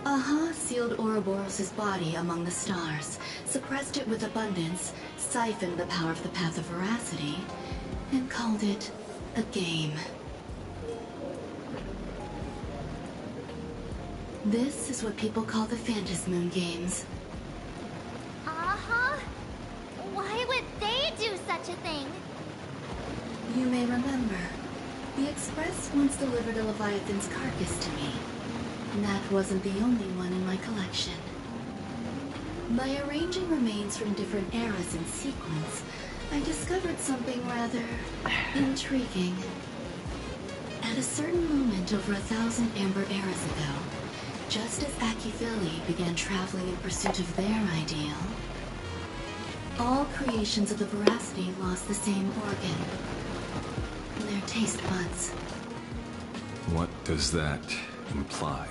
Aha sealed Ouroboros' body among the stars, suppressed it with abundance, siphoned the power of the Path of Veracity, and called it a game. This is what people call the Phantasmoon Games. Uh-huh. Why would they do such a thing? You may remember, the Express once delivered a Leviathan's carcass to me. And that wasn't the only one in my collection. By arranging remains from different eras in sequence, I discovered something rather intriguing. At a certain moment over 1,000 Amber eras ago, just as Akifili began traveling in pursuit of their ideal, all creations of the Veracity lost the same organ. Their taste buds. What does that imply?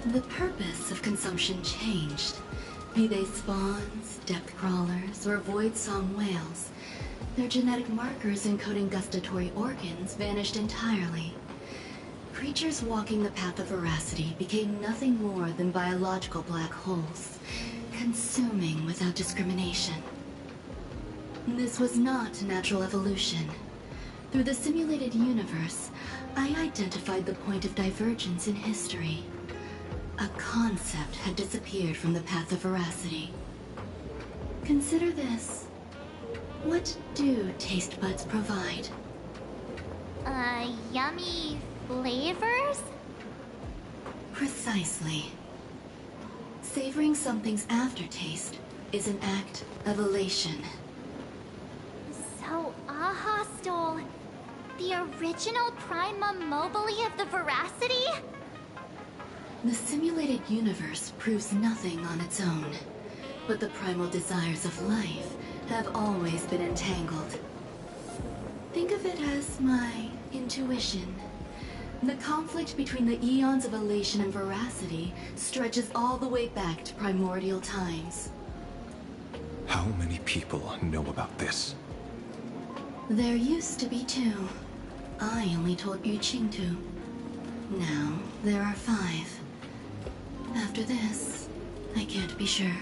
The purpose of consumption changed. Be they spawns, depth crawlers, or void song whales, their genetic markers encoding gustatory organs vanished entirely. Creatures walking the path of Veracity became nothing more than biological black holes, consuming without discrimination. This was not natural evolution. Through the simulated universe, I identified the point of divergence in history. A concept had disappeared from the path of Veracity. Consider this. What do taste buds provide? Yummy flavors? Precisely. Savoring something's aftertaste is an act of elation. So Aha stole the original Prima Mobile of the Veracity? The simulated universe proves nothing on its own, but the primal desires of life have always been entangled. Think of it as my intuition. The conflict between the eons of elation and Veracity stretches all the way back to primordial times. How many people know about this? There used to be 2. I only told Yuqingtu. Now, there are 5. After this, I can't be sure.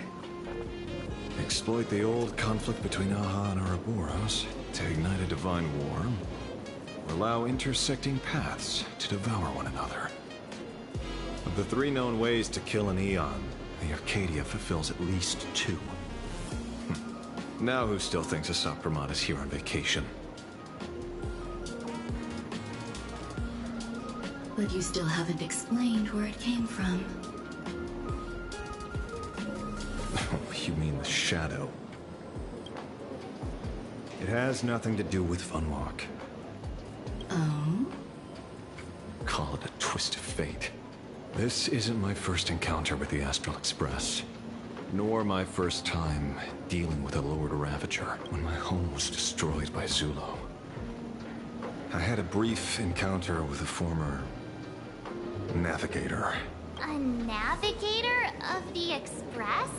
Exploit the old conflict between Aha and Ouroboros to ignite a divine war, or allow intersecting paths to devour one another. Of the 3 known ways to kill an Eon, the Arcadia fulfills at least 2. Now who still thinks Asapramad is here on vacation? But you still haven't explained where it came from. You mean the Shadow? It has nothing to do with Funwalk. Oh? Call it a twist of fate. This isn't my first encounter with the Astral Express, nor my first time dealing with a Lord Ravager when my home was destroyed by Zulo. I had a brief encounter with a former navigator. A navigator of the Express?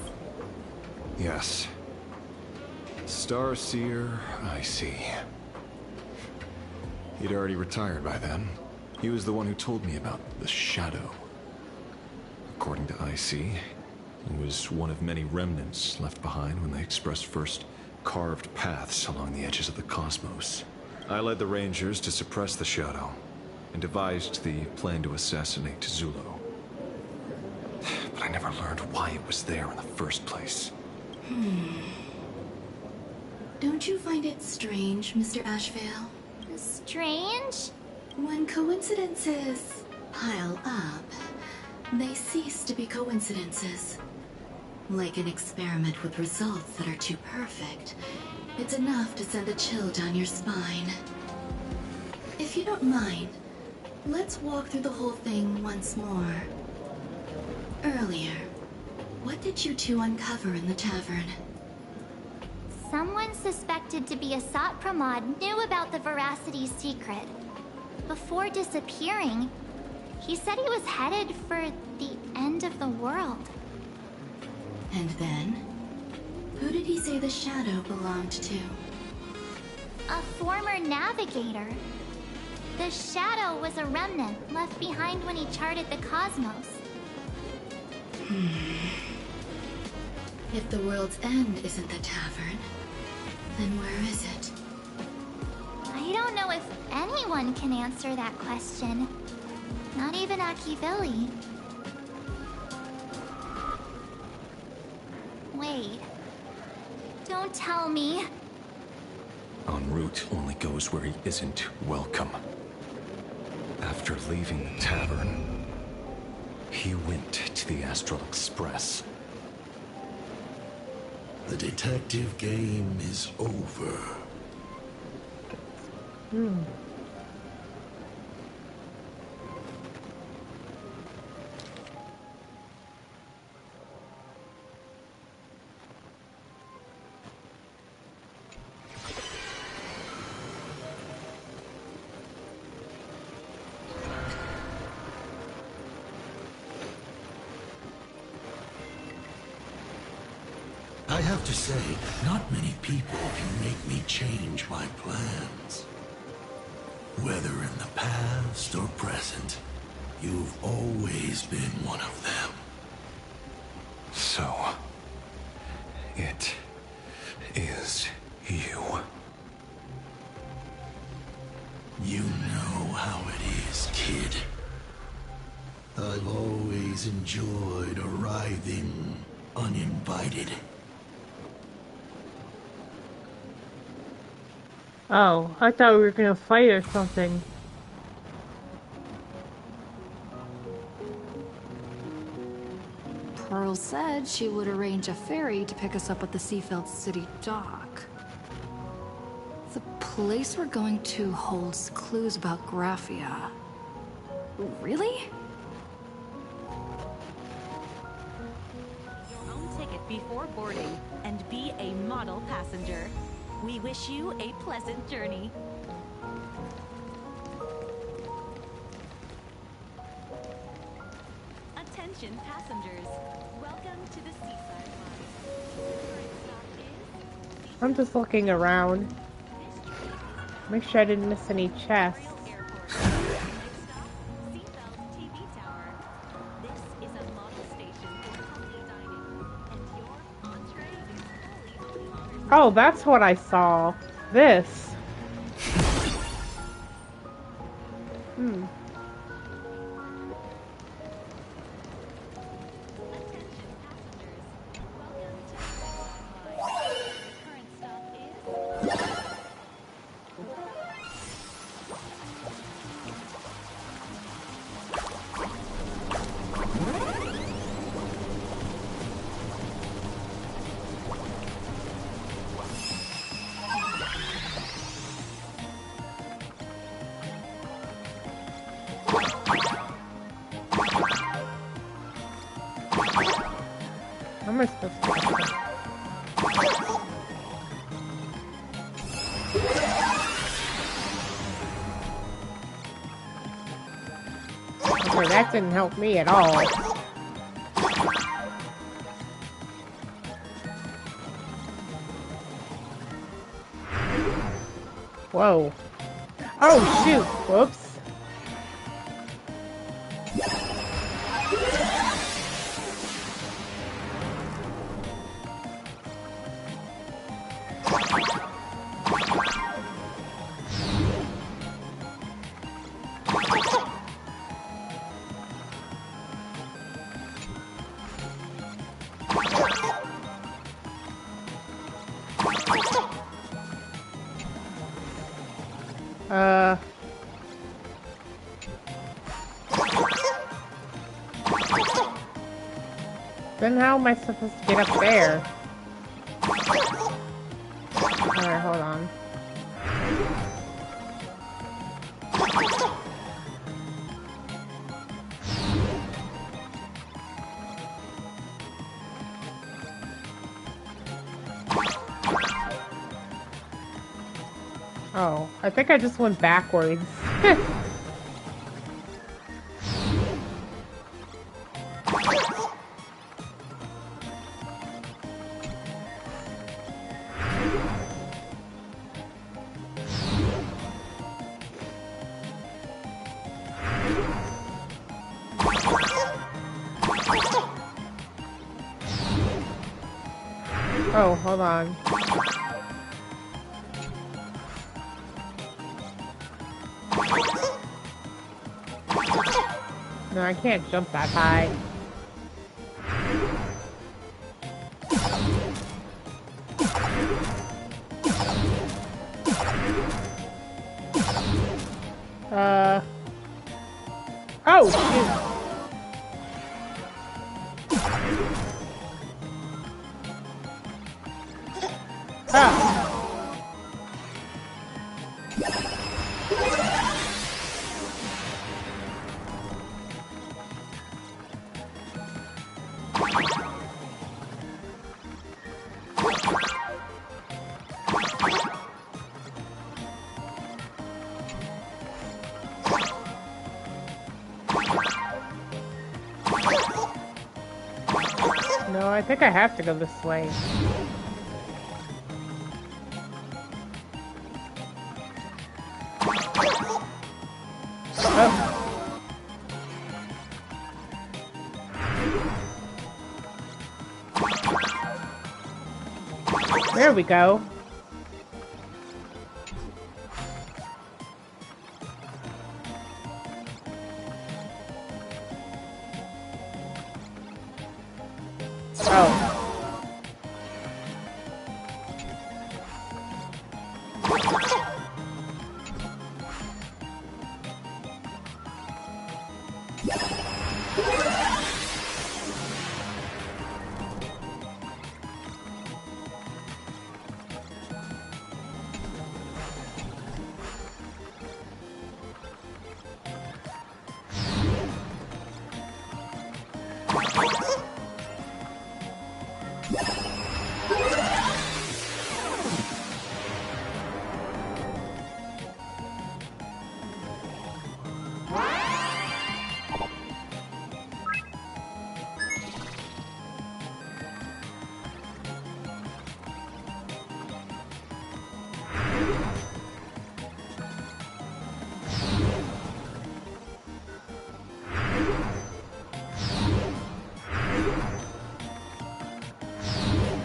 Yes. Starseer, I see. He'd already retired by then. He was the one who told me about the Shadow. According to IC, it was one of many remnants left behind when the Express first carved paths along the edges of the cosmos. I led the Rangers to suppress the Shadow, and devised the plan to assassinate Zulo. But I never learned why it was there in the first place. Don't you find it strange, Mr. Ashvale? Strange? When coincidences pile up, they cease to be coincidences. Like an experiment with results that are too perfect, it's enough to send a chill down your spine. If you don't mind, let's walk through the whole thing once more. Earlier, what did you two uncover in the tavern? Someone suspected to be a Sat Pramod knew about the Veracity's secret. Before disappearing, he said he was headed for the end of the world. And then? Who did he say the shadow belonged to? A former navigator. The shadow was a remnant left behind when he charted the cosmos. If the world's end isn't the tavern, then where is it? I don't know if anyone can answer that question. Not even Akivili. Wait. Don't tell me. En route only goes where he isn't welcome. After leaving the tavern, he went to the Astral Express. The detective game is over. I have to say, not many people can make me change my plans. Whether in the past or present, you've always been one of them. So, it is you. You know how it is, kid. I've always enjoyed arriving uninvited. Oh, I thought we were gonna fight or something. Pearl said she would arrange a ferry to pick us up at the Seafeld City dock. The place we're going to holds clues about Graphia. Really? Your own ticket before boarding and be a model passenger. We wish you a pleasant journey. Attention passengers, welcome to the Seaside Line. I'm just looking around. Make sure I didn't miss any chests. Oh, that's what I saw. This. How am I supposed to do this? Okay, that didn't help me at all. Whoa. Oh, shoot. Whoops. Then how am I supposed to get up there? Alright, hold on. Oh, I think I just went backwards. Oh, hold on. No, I can't jump that high. Oh, shoot. No, I think I have to go this way. Oh. There we go.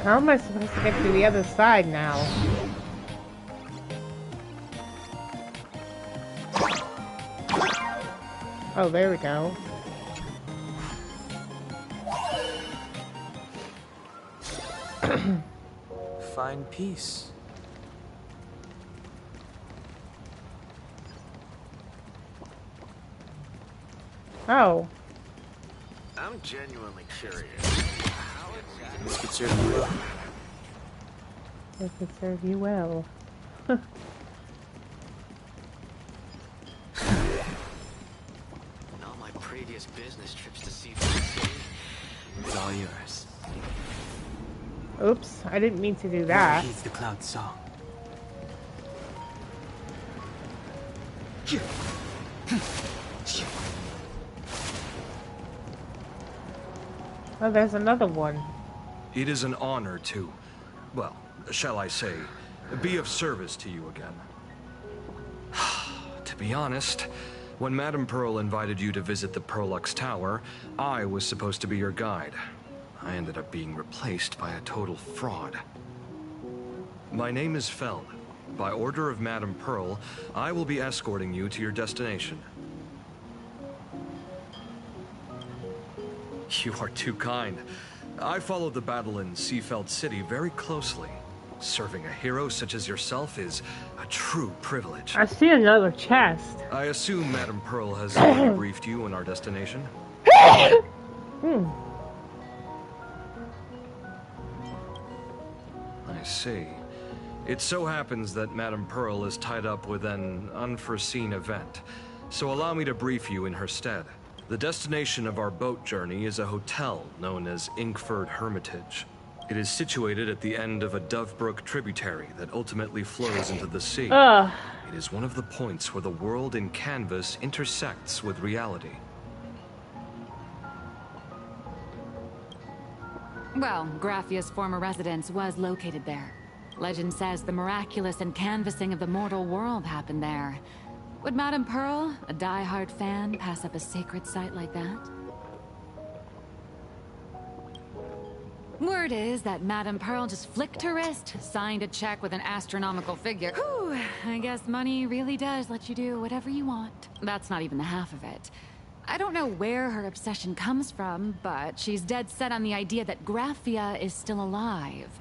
How am I supposed to get to the other side now? Oh, there we go. Find peace. Oh. I'm genuinely curious. This could serve you well. This could serve you well. In all my previous business trips to Seafood City, it's all yours. Oops, I didn't mean to do that. Heeds the cloud song. Oh, there's another one. It is an honor to, well, shall I say, be of service to you again. To be honest, when Madame Pearl invited you to visit the Perlux Tower, I was supposed to be your guide. I ended up being replaced by a total fraud. My name is Feld. By order of Madame Pearl, I will be escorting you to your destination. You are too kind. I followed the battle in Seafeld City very closely. Serving a hero such as yourself is a true privilege. I see another chest. I assume Madame Pearl has already briefed you on our destination? Hmm. I see. It so happens that Madame Pearl is tied up with an unforeseen event, so allow me to brief you in her stead. The destination of our boat journey is a hotel known as Inkford Hermitage. It is situated at the end of a Dovebrook tributary that ultimately flows into the sea. It is one of the points where the world in canvas intersects with reality. Well, Graffia's former residence was located there. Legend says the miraculous canvassing of the mortal world happened there. Would Madame Pearl, a die-hard fan, pass up a sacred site like that? Word is that Madame Pearl just flicked her wrist, signed a check with an astronomical figure. Whew, I guess money really does let you do whatever you want. That's not even the half of it. I don't know where her obsession comes from, but she's dead set on the idea that Graffia is still alive.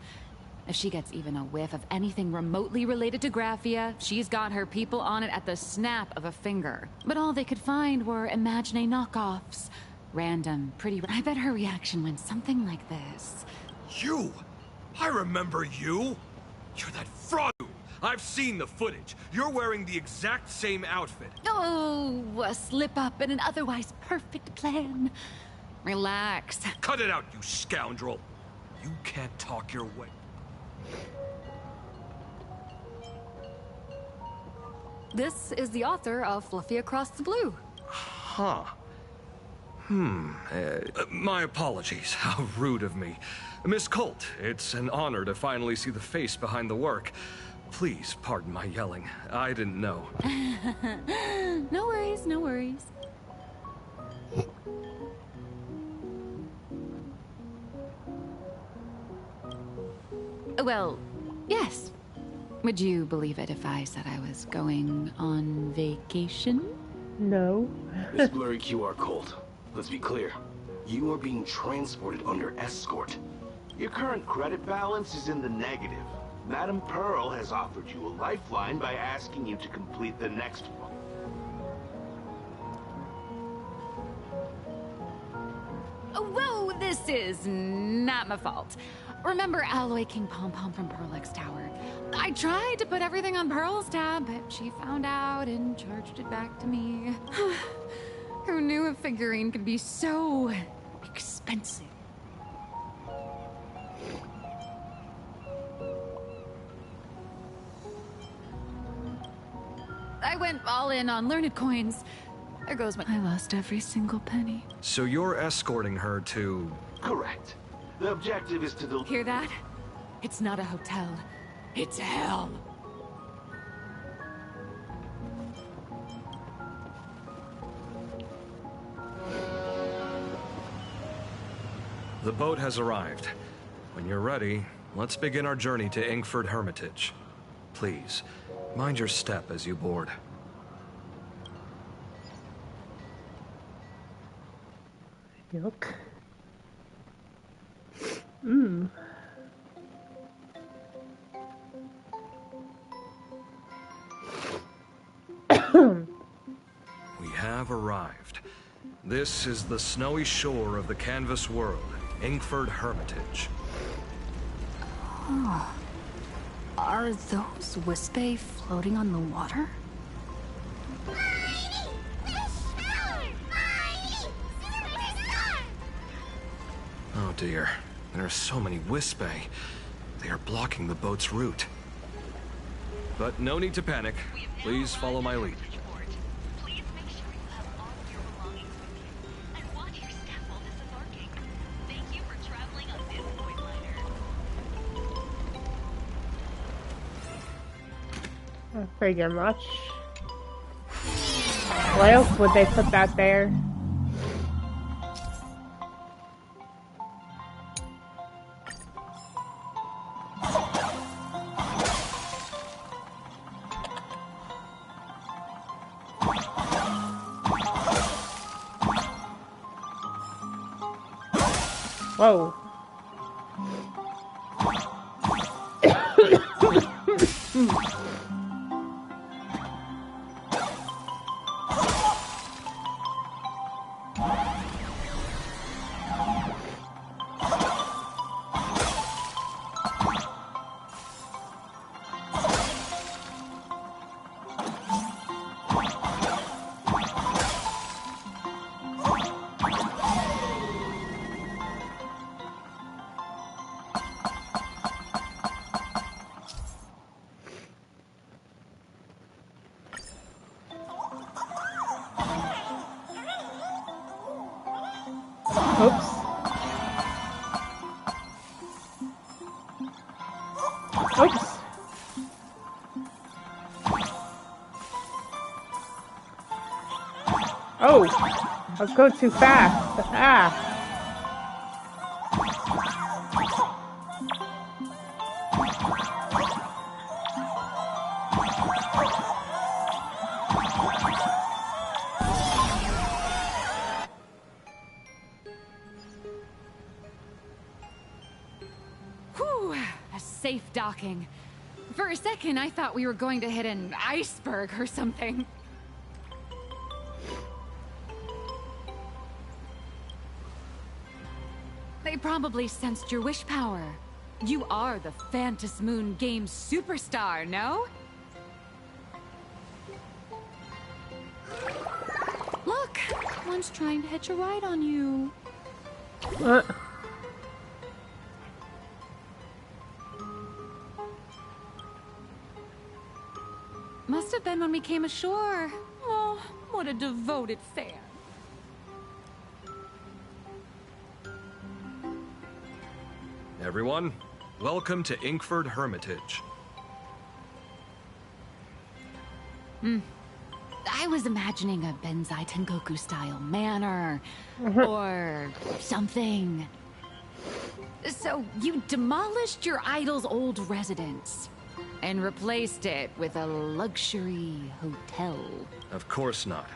If she gets even a whiff of anything remotely related to Graffia, she's got her people on it at the snap of a finger. But all they could find were Imagine knockoffs. Random, pretty... I bet her reaction went something like this. You! I remember you! You're that fraud! I've seen the footage. You're wearing the exact same outfit. Oh, a slip-up in an otherwise perfect plan. Relax. Cut it out, you scoundrel! You can't talk your way. This is the author of Fluffy Across the Blue. Huh. My apologies. How rude of me. Miss Colt, it's an honor to finally see the face behind the work. Please pardon my yelling. I didn't know. No worries, no worries. Well, yes. Would you believe it if I said I was going on vacation? No. Miss Blurry QR Colt, let's be clear. You are being transported under escort. Your current credit balance is in the negative. Madame Pearl has offered you a lifeline by asking you to complete the next one. Whoa, this is not my fault. Remember Alloy King Pom Pom from Pearlix Tower? I tried to put everything on Pearl's tab, but she found out and charged it back to me. Who knew a figurine could be so expensive? I went all in on learned coins. There goes my... I lost every single penny. So you're escorting her to... Correct. The objective is to... Hear that? It's not a hotel. It's hell. The boat has arrived. When you're ready, let's begin our journey to Inkford Hermitage. Please, mind your step as you board. Yuck. We have arrived. This is the snowy shore of the canvas world, Inkford Hermitage. Oh. Are those Wispe floating on the water? Oh dear, there are so many Wispe. They are blocking the boat's route. But no need to panic. Please follow my lead. I figure much. Why else would they put that there? Whoa. Whoa! Let's go too fast. Ah. Whew, a safe docking. For a second, I thought we were going to hit an iceberg or something. They probably sensed your wish power. You are the Phantas Moon Games superstar, no? Look, one's trying to hitch a ride on you. Must have been when we came ashore. Oh, what a devoted fan. Everyone, welcome to Inkford Hermitage. I was imagining a Benzai Tengoku style manor or something. So you demolished your idol's old residence and replaced it with a luxury hotel. Of course not.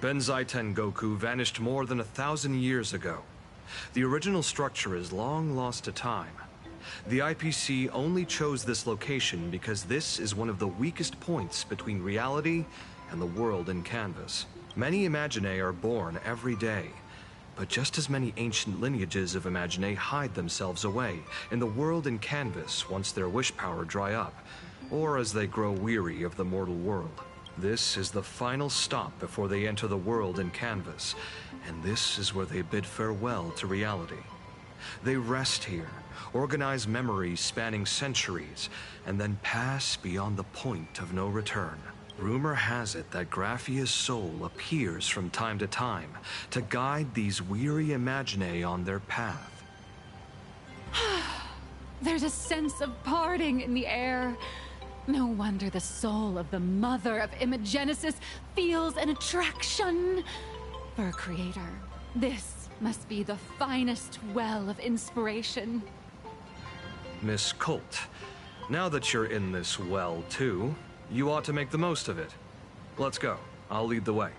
Benzai Tengoku vanished more than 1,000 years ago. The original structure is long lost to time. The IPC only chose this location because this is one of the weakest points between reality and the world in Canvas. Many Imaginae are born every day, but just as many ancient lineages of Imaginae hide themselves away in the world in Canvas once their wish power dry up, or as they grow weary of the mortal world. This is the final stop before they enter the world in Canvas, and this is where they bid farewell to reality. They rest here, organize memories spanning centuries, and then pass beyond the point of no return. Rumor has it that Graphia's soul appears from time to time to guide these weary Imaginae on their path. There's a sense of parting in the air. No wonder the soul of the mother of Imagenesis feels an attraction for a creator. This must be the finest well of inspiration. Miss Colt, now that you're in this well too, you ought to make the most of it. Let's go. I'll lead the way.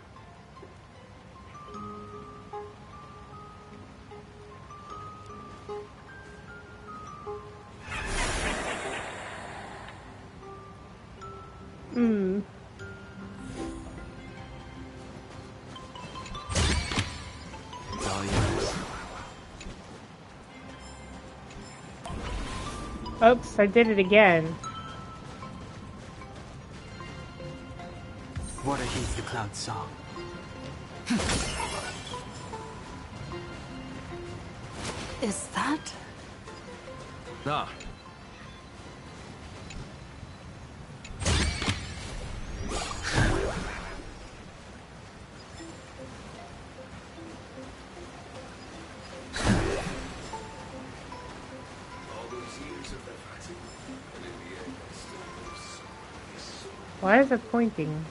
It's all yours. Oops, I did it again. Water heeds the cloud song. Is that? Ah. Why is it pointing?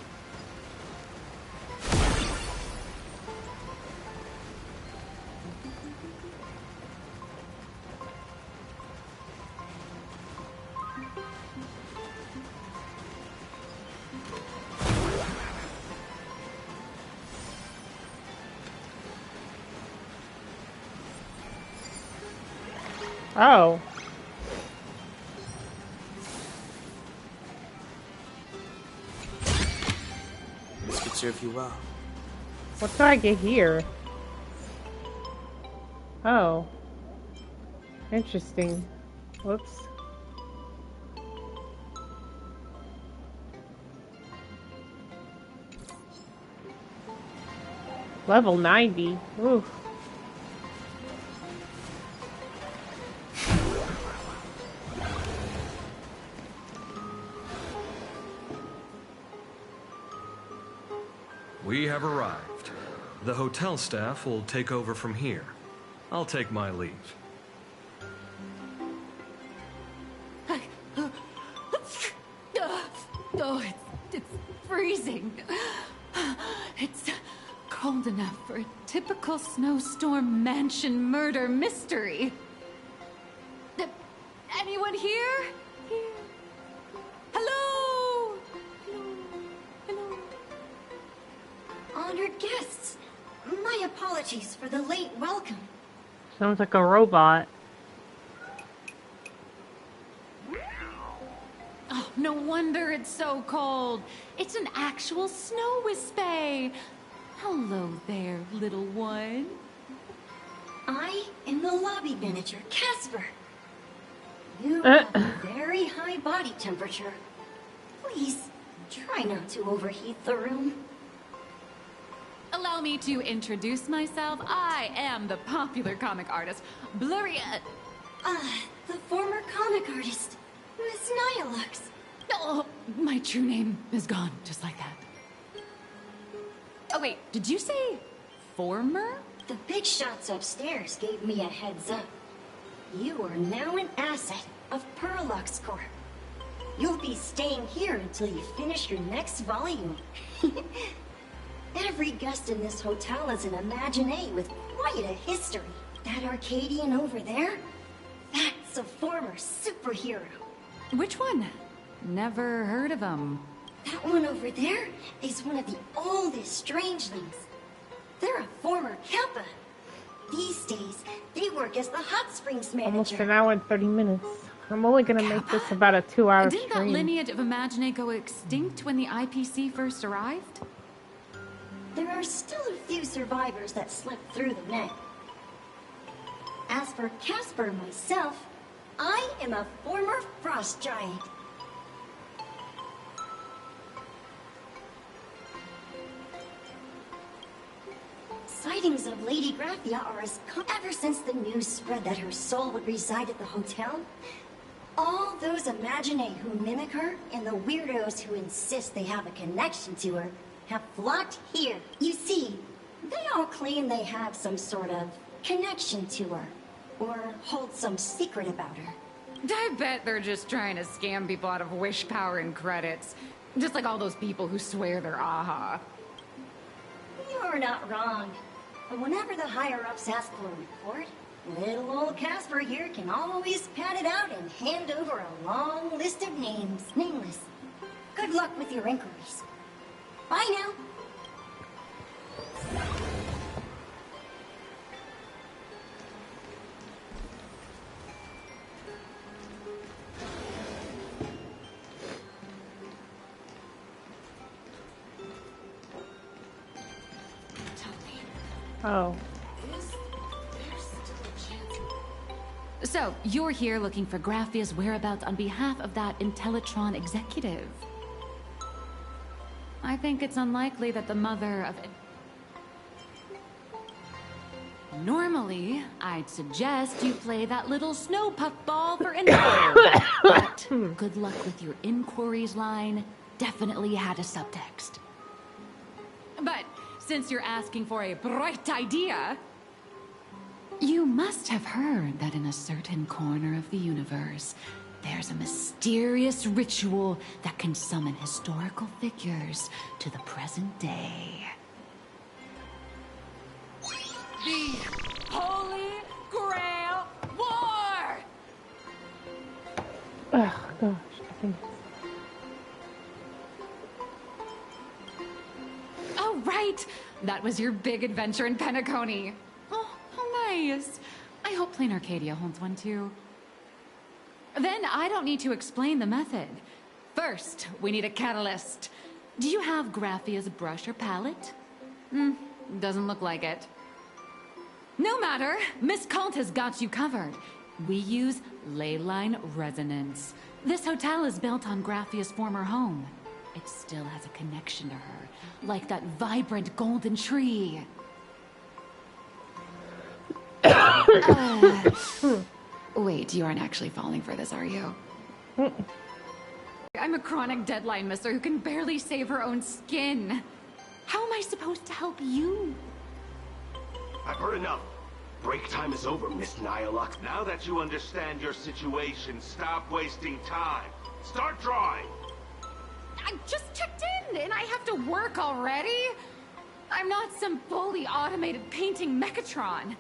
Oh. This could serve you well. What do I get here? Oh. Interesting. Whoops. Level 90. Ooh. We have arrived. The hotel staff will take over from here. I'll take my leave. Oh, it's freezing. It's cold enough for a typical snowstorm mansion murder mystery. Anyone here? Hello? Hello? Honored guests, my apologies for the late welcome. Sounds like a robot. Oh, no wonder it's so cold. It's an actual snow wispy. Hello there, little one. I am the lobby manager, Casper. You have a very high body temperature. Please, try not to overheat the room. Allow me to introduce myself. I am the popular comic artist, Blurry... the former comic artist, Miss Nyalux. Oh, my true name is gone, just like that. Oh wait, did you say former? The big shots upstairs gave me a heads up. You are now an asset of Perlux Corp. You'll be staying here until you finish your next volume. Every guest in this hotel is an Imaginé with quite a history. That Arcadian over there? That's a former superhero. Which one? Never heard of him. That one over there is one of the oldest strangelings. They're a former Kappa. These days, they work as the hot springs manager. Almost an hour and 30 minutes. I'm only gonna make this about a 2-hour stream. Didn't that lineage of Imaginé go extinct when the IPC first arrived? There are still a few survivors that slipped through the net. As for Casper myself, I am a former frost giant. Sightings of Lady Graphia are as common ever since the news spread that her soul would reside at the hotel. All those Imaginé who mimic her and the weirdos who insist they have a connection to her have flocked here. You see, they all claim they have some sort of connection to her, or hold some secret about her. I bet they're just trying to scam people out of wish power and credits. Just like all those people who swear they're AHA. You're not wrong. But whenever the higher-ups ask for a report, little old Casper here can always pad it out and hand over a long list of names. Nameless. Good luck with your inquiries. Bye now. Oh. So, you're here looking for Graphia's whereabouts on behalf of that Intellitron executive. I think it's unlikely that the mother of... Normally, I'd suggest you play that little snow puffball for info. But good luck with your inquiries line. Definitely had a subtext. But since you're asking for a bright idea, you must have heard that in a certain corner of the universe, there's a mysterious ritual that can summon historical figures to the present day. The Holy Grail War! Oh, gosh, I think... Oh, right! That was your big adventure in Penacony. Oh, how nice. I hope Plain Arcadia holds one too. Then I don't need to explain the method. First, we need a catalyst. Do you have Graphia's brush or palette? Doesn't look like it. No matter, Miss Cult has got you covered. We use ley line resonance. This hotel is built on Graphia's former home. It still has a connection to her, like that vibrant golden tree. Wait, you aren't actually falling for this, are you? I'm a chronic deadline misser who can barely save her own skin. How am I supposed to help you? I've heard enough. Break time is over, Miss Nyalux. Now that you understand your situation, stop wasting time. Start drawing. I just checked in, and I have to work already? I'm not some fully automated painting Mechatron.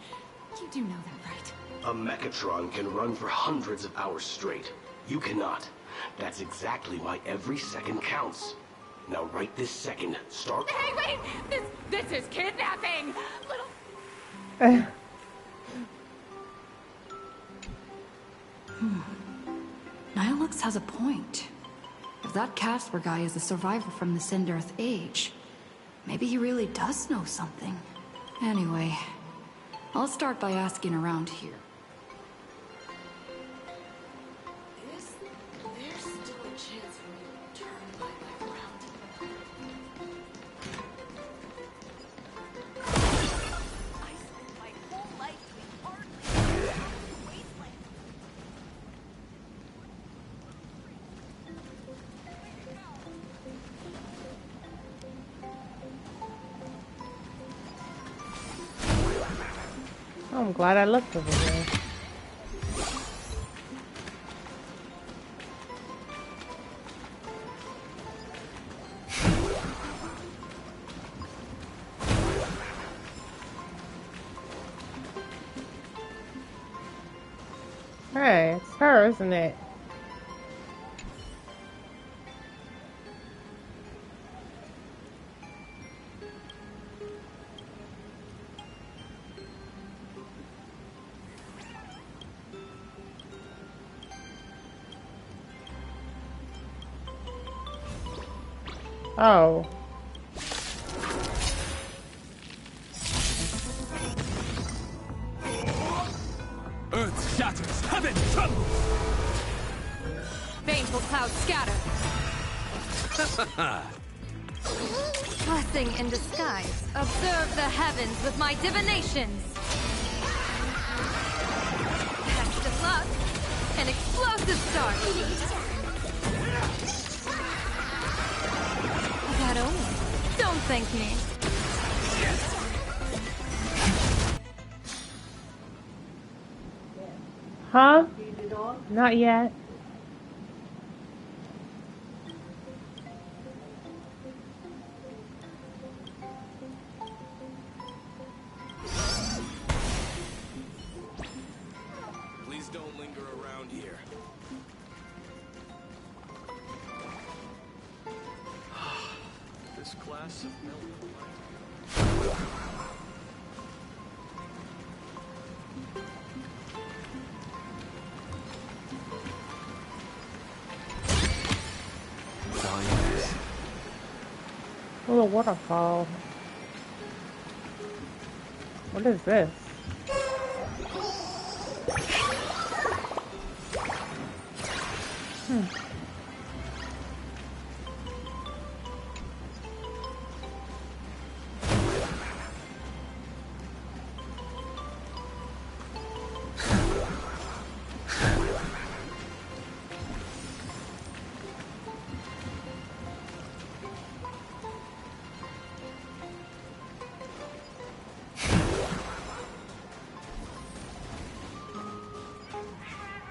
You do know that, right? A Mechatron can run for hundreds of hours straight. You cannot. That's exactly why every second counts. Now right this second, start... Hey, wait! This is kidnapping! Little... Nihilux has a point. If that Casper guy is a survivor from the Sindarth Age, maybe he really does know something. Anyway, I'll start by asking around here. Is there still a chance for me to turn my life around? I spent my whole life doing hard labor out in the wasteland. Oh, I'm glad I looked over there. Hey, it's her, isn't it? Oh. Earth shatters, heaven trembles! Baneful clouds scatter. Blessing in disguise. Observe the heavens with my divinations. Best of luck. An explosive start. That only. Don't thank me. Huh? Not yet. Please don't linger around here. This glass of milk. Oh, a waterfall. What is this?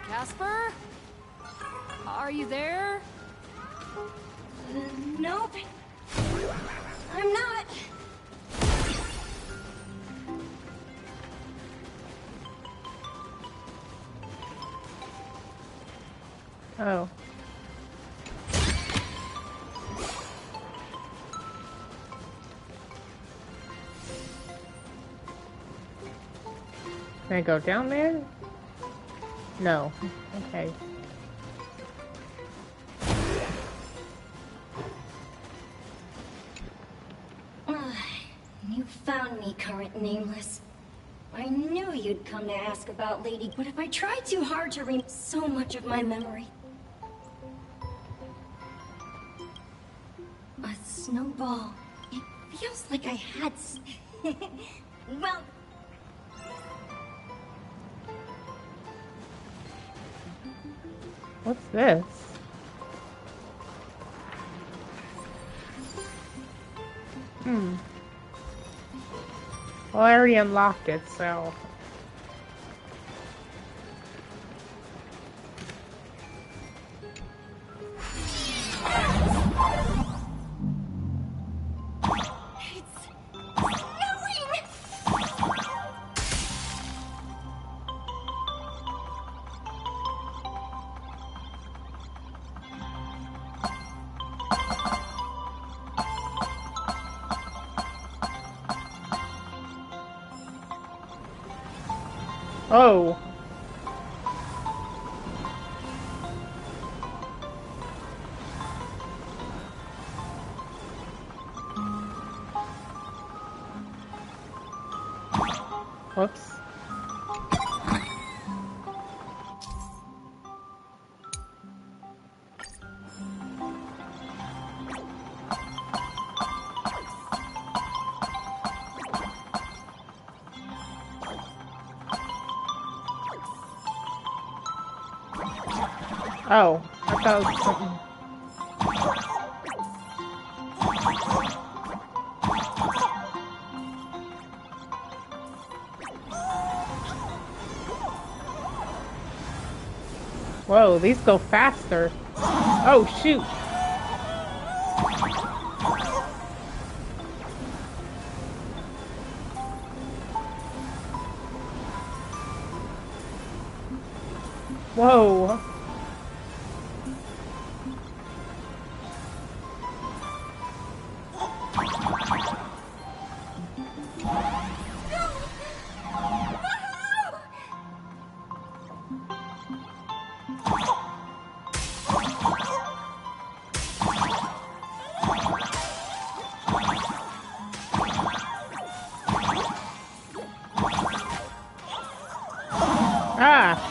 Casper? Are you there? Nope. I'm not. Oh. Can I go down there? No. Okay. You found me, current nameless. I knew you'd come to ask about Lady, but if I tried too hard to remember so much of my memory. A snowball. It feels like I had well... What's this? Well, I already unlocked it, so... Whoa. Whoops. Oh, I thought it was something. Whoa, these go faster. Oh, shoot. Whoa. Ah.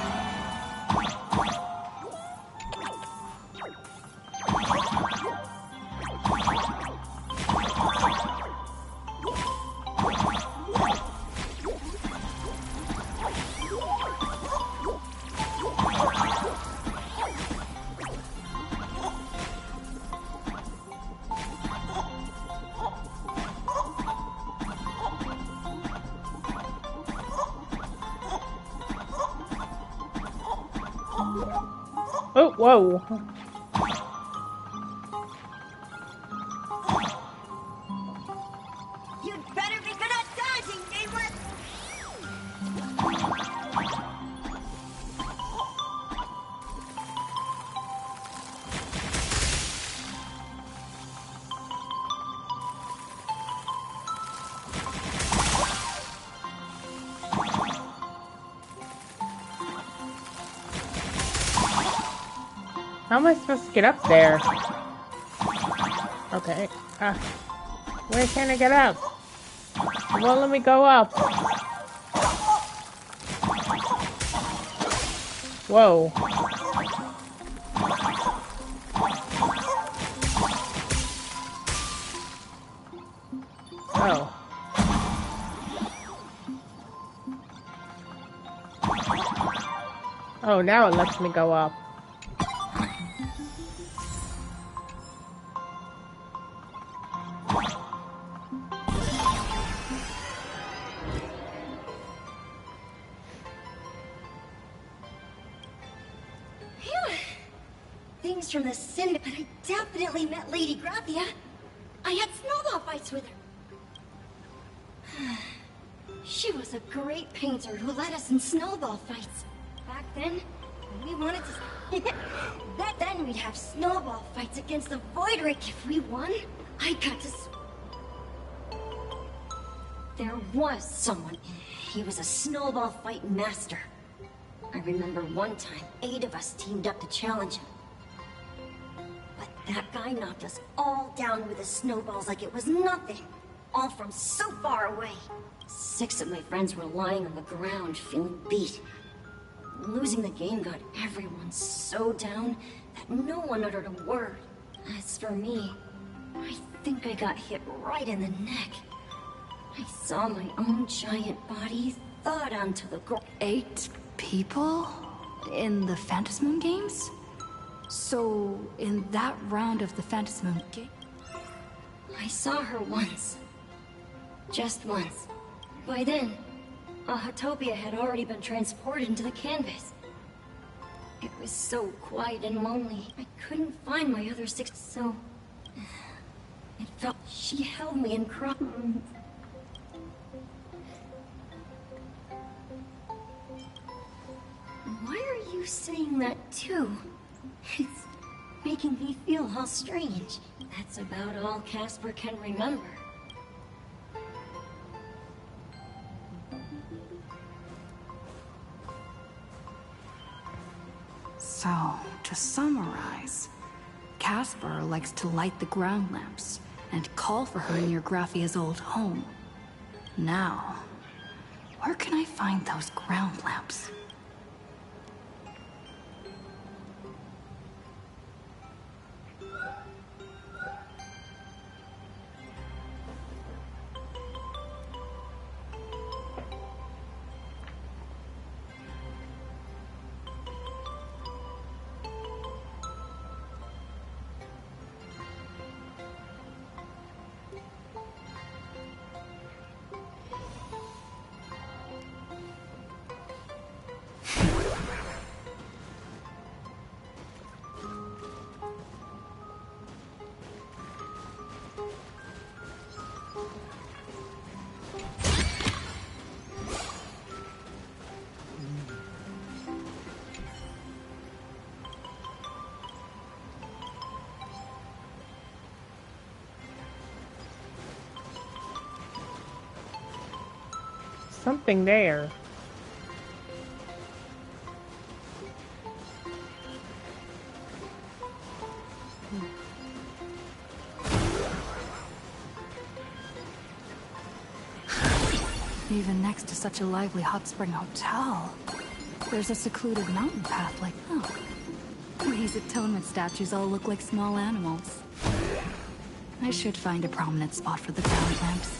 Oh, whoa. You'd better be good at dodging, Nameless! How am I supposed to get up there? Okay. Where can I get up? It won't let me go up. Whoa. Oh. Oh, now it lets me go up. Things from the city, but I definitely met Lady Graphia. I had snowball fights with her. She was a great painter who led us in snowball fights. Back then, we wanted to... Back then, we'd have snowball fights against the Voidrick. If we won, I got to... There was someone. He was a snowball fight master. I remember one time, 8 of us teamed up to challenge him. But that guy knocked us all down with his snowballs like it was nothing. All from so far away. 6 of my friends were lying on the ground, feeling beat. Losing the game got everyone so down that no one uttered a word. As for me, I think I got hit right in the neck. I saw my own giant body thud onto the ground. 8 people? In the Phantasmoon games? So, in that round of the Phantasmoon game... I saw her once. Just once. By then, Ahatopia had already been transported into the canvas. It was so quiet and lonely. I couldn't find my other 6, so... It felt she held me and cried. Why are you saying that too? It's making me feel all strange. That's about all Casper can remember. So, to summarize, Casper likes to light the ground lamps and call for her near Graffia's old home. Now, where can I find those ground lamps? Something there. Even next to such a lively hot spring hotel, there's a secluded mountain path like that. These atonement statues all look like small animals. I should find a prominent spot for the ground lamps.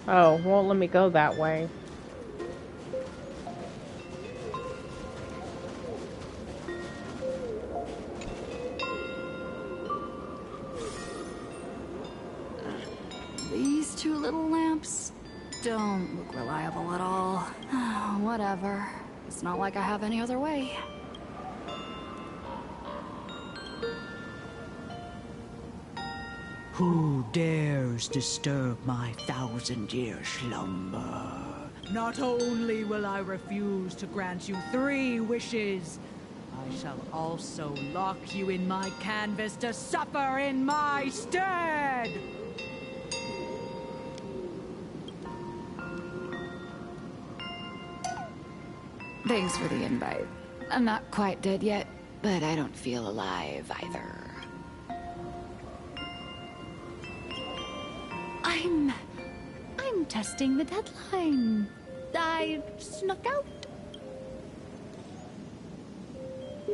Oh, won't let me go that way. These two little lamps don't look reliable at all. Whatever. It's not like I have any other way. Who dares disturb my 1,000-year slumber? Not only will I refuse to grant you 3 wishes, I shall also lock you in my canvas to suffer in my stead! Thanks for the invite. I'm not quite dead yet, but I don't feel alive either. I'm testing the deadline. I snuck out.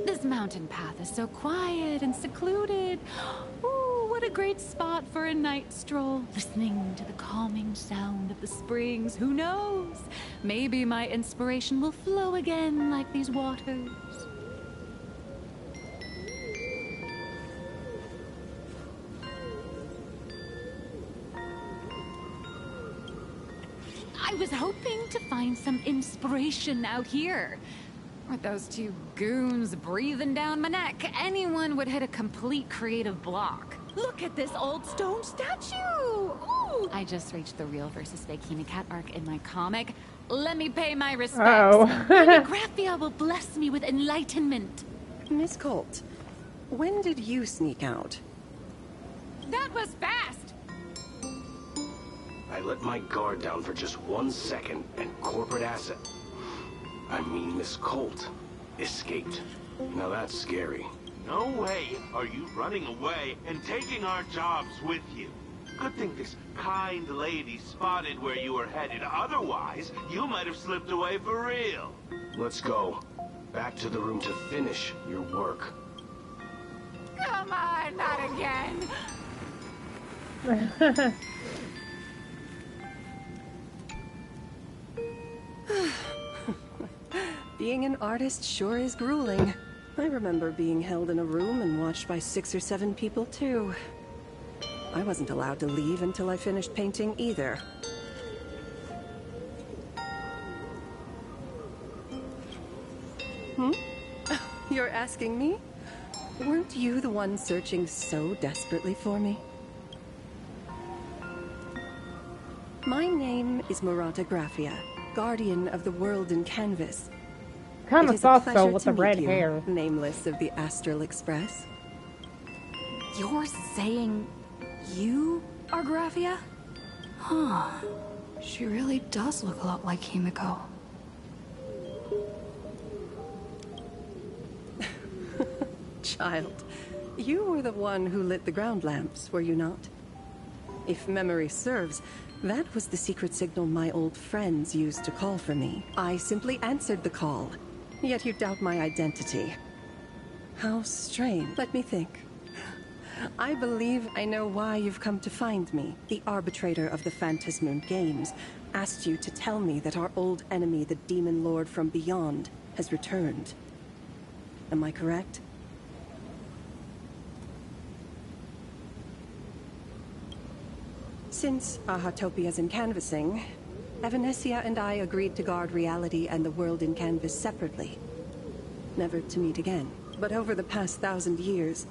This mountain path is so quiet and secluded. Ooh, what a great spot for a night stroll. Listening to the calming sound of the springs. Who knows? Maybe my inspiration will flow again like these waters. I was hoping to find some inspiration out here. With those 2 goons breathing down my neck, anyone would hit a complete creative block. Look at this old stone statue! Ooh! I just reached the real versus fake Hemicat arc in my comic. Let me pay my respects. Oh. Maybe Graphia will bless me with enlightenment. Miss Colt, when did you sneak out? That was fast! I let my guard down for just 1 second, and corporate asset, I mean Miss Colt, escaped. Now that's scary. No way are you running away and taking our jobs with you. Good thing this kind lady spotted where you were headed. Otherwise, you might have slipped away for real. Let's go. Back to the room to finish your work. Come on, not again! Being an artist sure is grueling. I remember being held in a room and watched by 6 or 7 people, too. I wasn't allowed to leave until I finished painting, either. You're asking me? Weren't you the one searching so desperately for me? My name is Murata Graphia, guardian of the world in canvas. Kind It of is a thought so pleasure with to the red meet you, hair. Nameless of the Astral Express. You're saying you are Graphia? Huh. She really does look a lot like Himiko. child. You were the one who lit the ground lamps, were you not? If memory serves, that was the secret signal my old friends used to call for me. I simply answered the call, yet you doubt my identity. How strange. Let me think. I believe I know why you've come to find me. The arbitrator of the Phantasmoon Games asked you to tell me that our old enemy, the Demon Lord from Beyond, has returned. Am I correct? Since Ahatopia's in canvassing, Evanescia and I agreed to guard reality and the world in canvas separately, never to meet again. But over the past 1,000 years,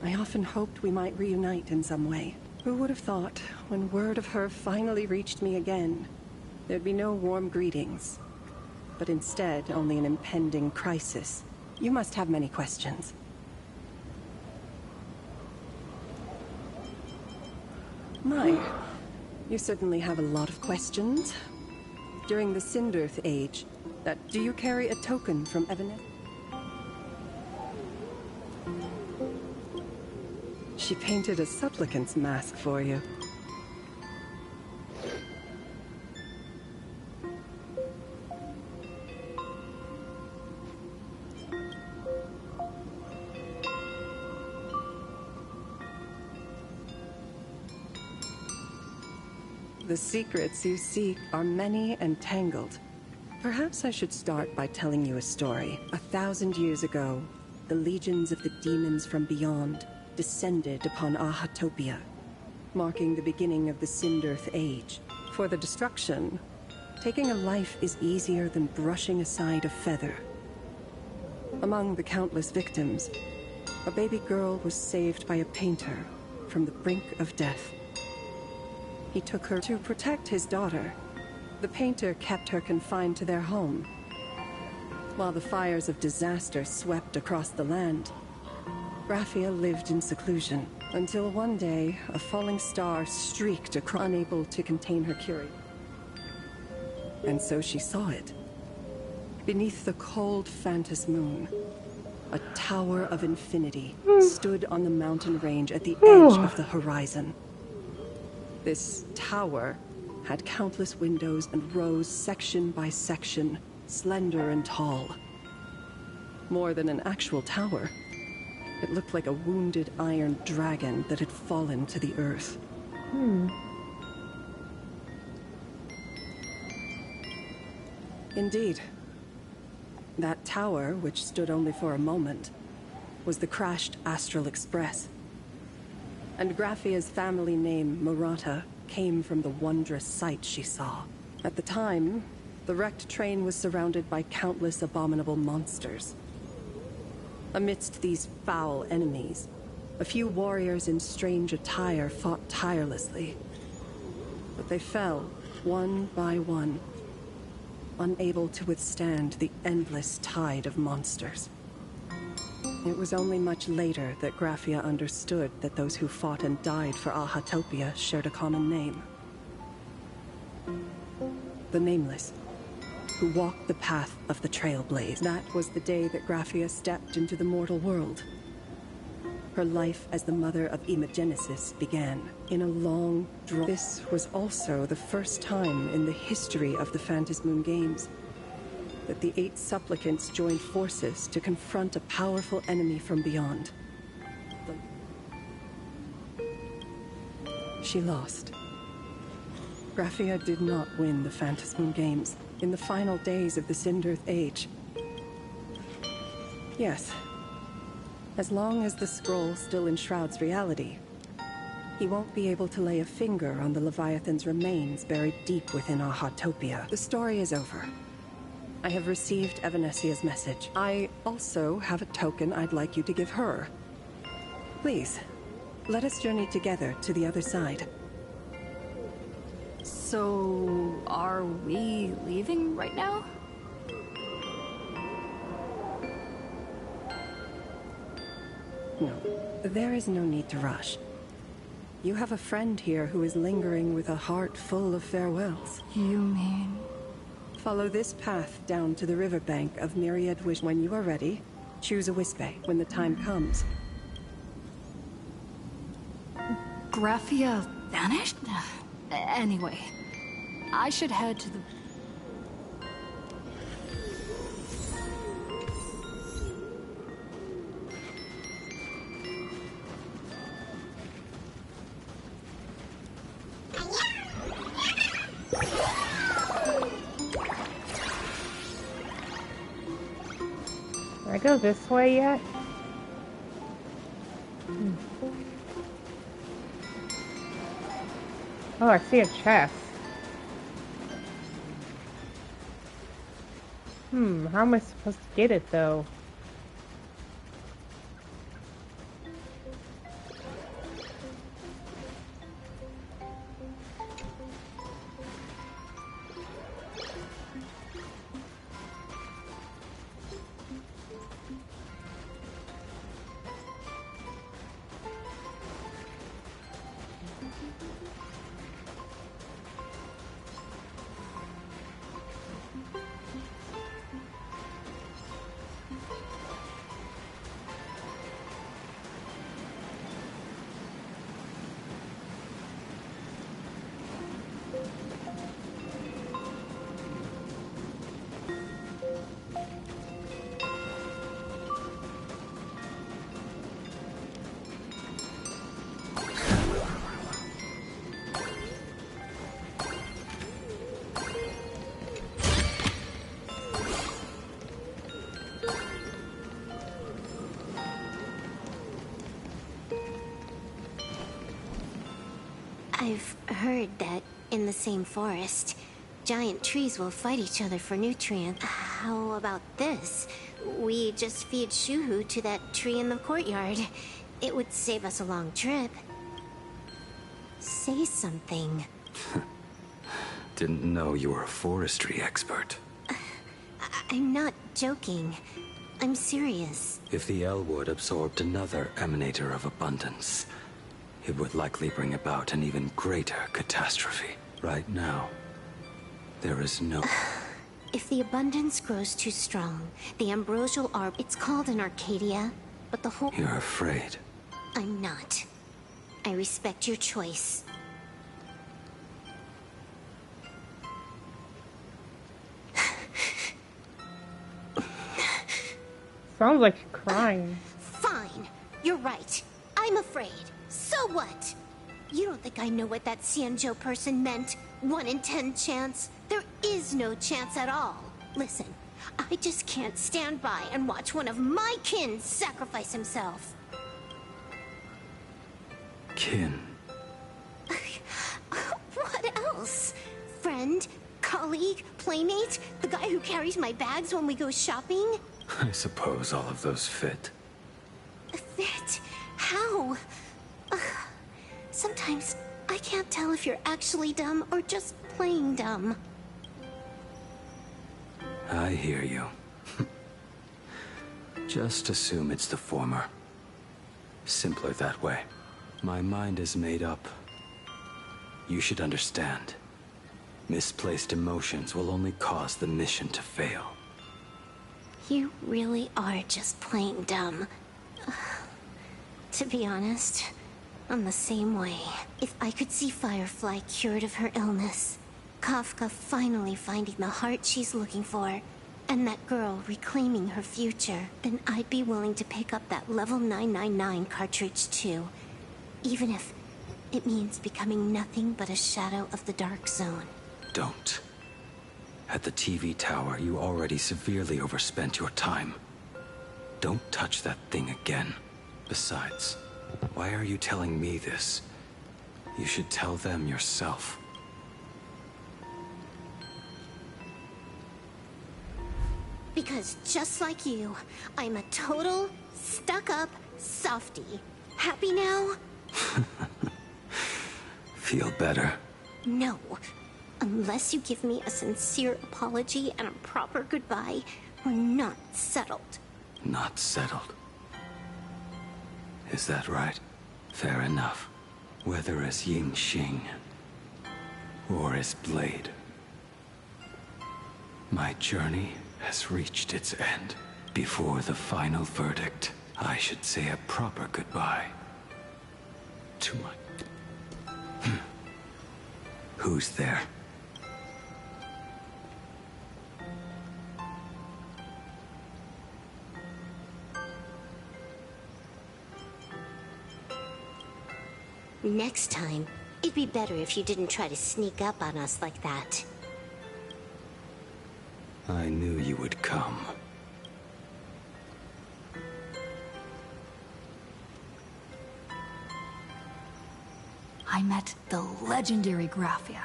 I often hoped we might reunite in some way. Who would have thought, when word of her finally reached me again, there'd be no warm greetings, but instead only an impending crisis. You must have many questions. My, you certainly have a lot of questions. During the Sindirth Age, do you carry a token from Evanescia? She painted a supplicant's mask for you. The secrets you seek are many and tangled. Perhaps I should start by telling you a story. 1,000 years ago, the legions of the demons from beyond descended upon Ahatopia, marking the beginning of the Sindirth Age. For the destruction, taking a life is easier than brushing aside a feather. Among the countless victims, a baby girl was saved by a painter from the brink of death. He took her to protect his daughter. The painter kept her confined to their home, while the fires of disaster swept across the land. Graphia lived in seclusion, until one day, a falling star streaked across, unable to contain her fury. And so she saw it. Beneath the cold Phantasmoon, a tower of infinity stood on the mountain range at the edge of the horizon. This tower had countless windows and rose section by section, slender and tall. More than an actual tower, it looked like a wounded iron dragon that had fallen to the earth. Indeed. That tower, which stood only for a moment, was the crashed Astral Express. And Graphia's family name, Murata, came from the wondrous sight she saw. At the time, the wrecked train was surrounded by countless abominable monsters. Amidst these foul enemies, a few warriors in strange attire fought tirelessly. But they fell, one by one, unable to withstand the endless tide of monsters. It was only much later that Graphia understood that those who fought and died for Ahatopia shared a common name. The Nameless, who walked the path of the Trailblaze. That was the day that Graphia stepped into the mortal world. Her life as the mother of Imogenesis began. In a long draw. This was also the first time in the history of the Phantasmoon Games that the 8 supplicants joined forces to confront a powerful enemy from beyond. She lost. Graphia did not win the Phantasmoon Games in the final days of the Sindirth Age. Yes. As long as the scroll still enshrouds reality, he won't be able to lay a finger on the Leviathan's remains buried deep within Ahatopia. The story is over. I have received Evanescia's message. I also have a token I'd like you to give her. Please, let us journey together to the other side. So, are we leaving right now? No, there is no need to rush. You have a friend here who is lingering with a heart full of farewells. You mean? Follow this path down to the riverbank of Myriad Wish. When you are ready, Choose a Wispe when the time comes. Graphia vanished? Anyway, I should head to the... Can I go this way yet? Oh, I see a chest. How am I supposed to get it though? I've heard that in the same forest, giant trees will fight each other for nutrients. How about this? We just feed Shuhu to that tree in the courtyard. It would save us a long trip. Say something. Didn't know you were a forestry expert. I'm not joking. I'm serious. If the Elwood absorbed another emanator of abundance, it would likely bring about an even greater catastrophe. Right now, there is no... If the abundance grows too strong, the ambrosial orb... It's called an Arcadia, but the whole... You're afraid. I'm not. I respect your choice. Sounds like you're crying. Fine. You're right. I'm afraid. So what? You don't think I know what that Xianzhou person meant? 1 in 10 chance? There is no chance at all. Listen, I just can't stand by and watch one of my kin sacrifice himself. Kin? What else? Friend? Colleague? Playmate? The guy who carries my bags when we go shopping? I suppose all of those fit. Fit? How? Sometimes I can't tell if you're actually dumb or just plain dumb. I hear you. Just assume it's the former. Simpler that way. My mind is made up. You should understand. Misplaced emotions will only cause the mission to fail. You really are just plain dumb. To be honest, I'm the same way. If I could see Firefly cured of her illness, Kafka finally finding the heart she's looking for, and that girl reclaiming her future, then I'd be willing to pick up that level 999 cartridge too. Even if it means becoming nothing but a shadow of the Dark Zone. Don't. At the TV tower, you already severely overspent your time. Don't touch that thing again. Besides, why are you telling me this? You should tell them yourself. Because just like you, I'm a total, stuck-up softie. Happy now? Feel better? No. Unless you give me a sincere apology and a proper goodbye, we're not settled. Not settled. Is that right? Fair enough. Whether as Ying Xing or as Blade, my journey has reached its end. Before the final verdict, I should say a proper goodbye. To my... Who's there? Next time, it'd be better if you didn't try to sneak up on us like that. I knew you would come. I met the legendary Graphia.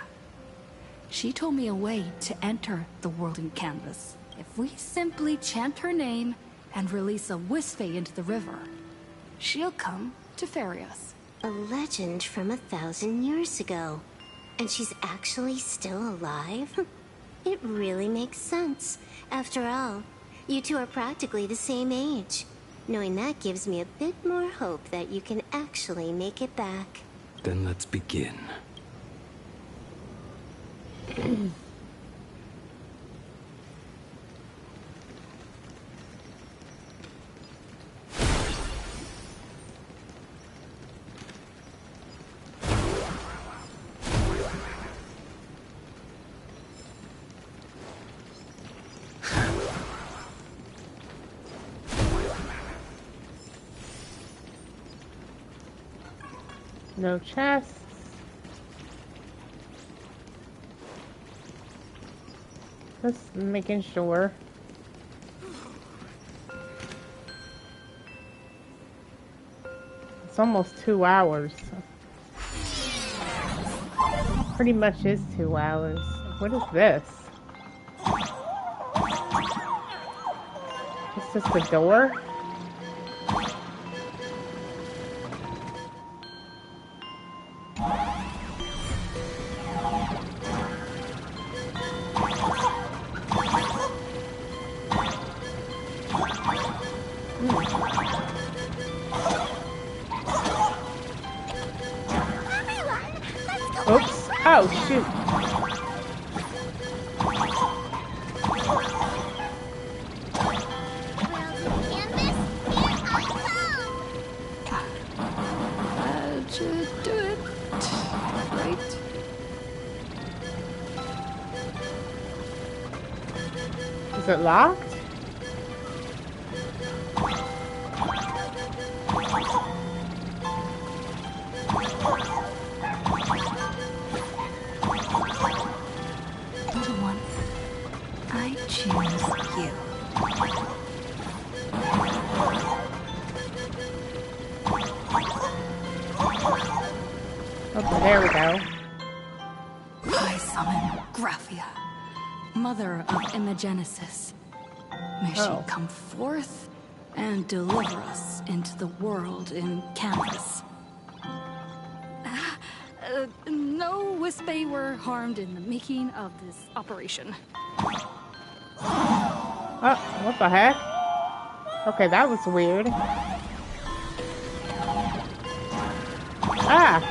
She told me a way to enter the world in canvas. If we simply chant her name and release a Wisfey into the river, she'll come to ferry us. A legend from 1,000 years ago. And she's actually still alive? It really makes sense. After all, you two are practically the same age. Knowing that gives me a bit more hope that you can actually make it back. Then let's begin. No chests. Just making sure. It's almost 2 hours. Pretty much is 2 hours. What is this? Is this the door? Oops. Oh, shoot. That should do it. Right. Is it locked? Little one, I choose you. Okay, there we go. I summon Graphia, mother of Imagenesis. May she come forth and deliver us into the world in canvas. No Wisbey were harmed in the making of this operation. Oh, what the heck? Okay, that was weird. Ah!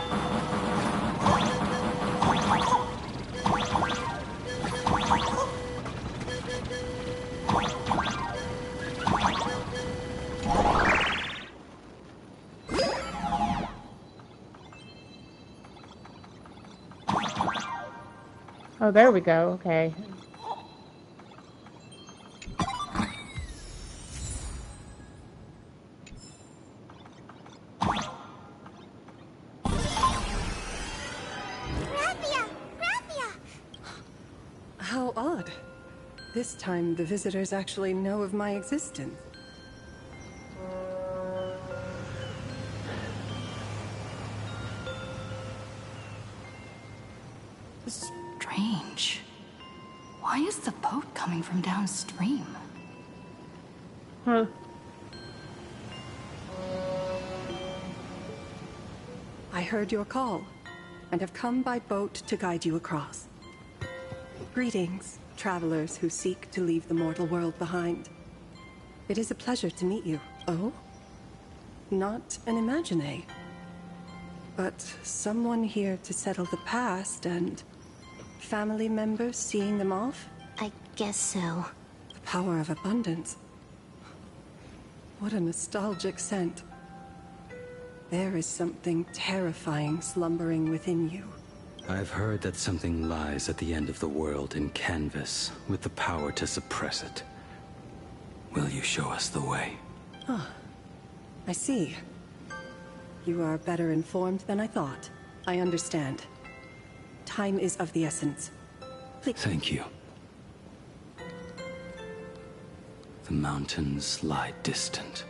Oh, there we go. Okay. How odd. This time, the visitors actually know of my existence. Strange. Why is the boat coming from downstream? Huh. I heard your call, and have come by boat to guide you across. Greetings, travelers who seek to leave the mortal world behind. It is a pleasure to meet you. Oh? Not an Imagine, but someone here to settle the past and family members seeing them off? I guess so. The power of abundance. What a nostalgic scent. There is something terrifying slumbering within you. I've heard that something lies at the end of the world in canvas, with the power to suppress it. Will you show us the way? Ah, I see. You are better informed than I thought. I understand. Time is of the essence. Please. Thank you. The mountains lie distant.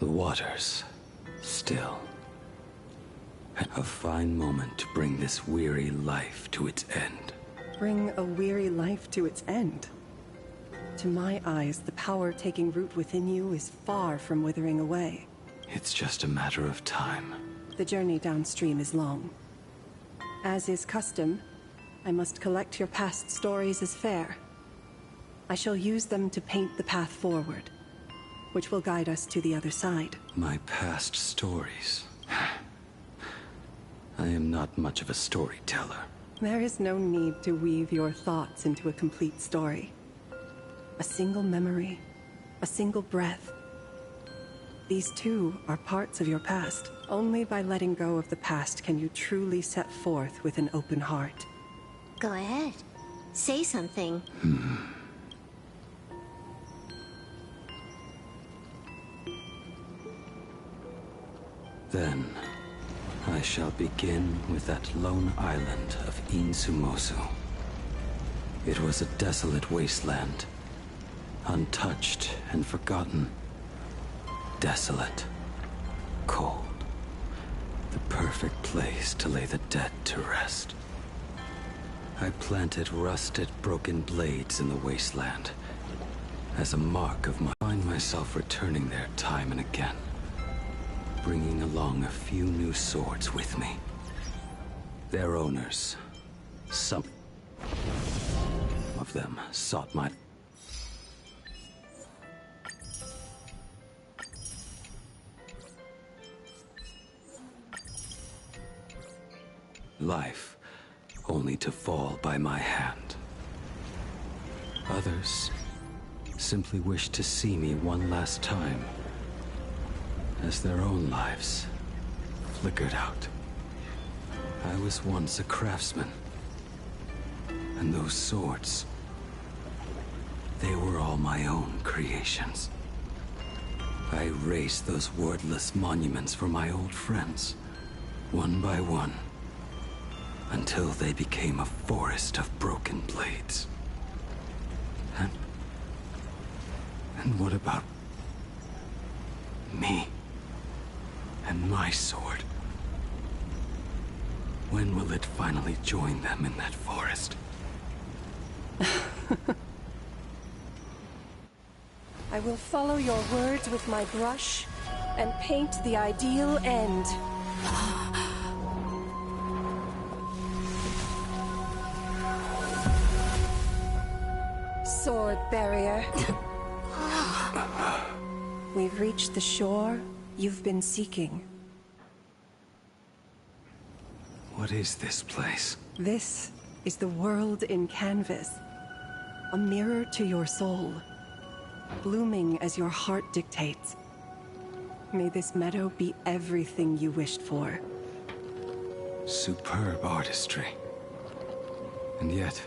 The waters still. A fine moment to bring this weary life to its end. Bring a weary life to its end? To my eyes, the power taking root within you is far from withering away. It's just a matter of time. The journey downstream is long. As is custom, I must collect your past stories as fair. I shall use them to paint the path forward, which will guide us to the other side. My past stories. I am not much of a storyteller. There is no need to weave your thoughts into a complete story. A single memory, a single breath. These too are parts of your past. Only by letting go of the past can you truly set forth with an open heart. Go ahead. Say something. Then, I shall begin with that lone island of Insumosu. It was a desolate wasteland, untouched and forgotten. Desolate, cold, the perfect place to lay the dead to rest. I planted rusted, broken blades in the wasteland as a mark of my... I find myself returning there time and again, bringing along a few new swords with me. Their owners, some of them sought my... life, only to fall by my hand. Others simply wished to see me one last time, as their own lives flickered out. I was once a craftsman, and those swords, they were all my own creations. I raised those wordless monuments for my old friends, one by one, until they became a forest of broken blades. And what about me and my sword? When will it finally join them in that forest? I will follow your words with my brush and paint the ideal end. Sword barrier. We've reached the shore you've been seeking. What is this place? This is the world in canvas. A mirror to your soul, blooming as your heart dictates. May this meadow be everything you wished for. Superb artistry. And yet,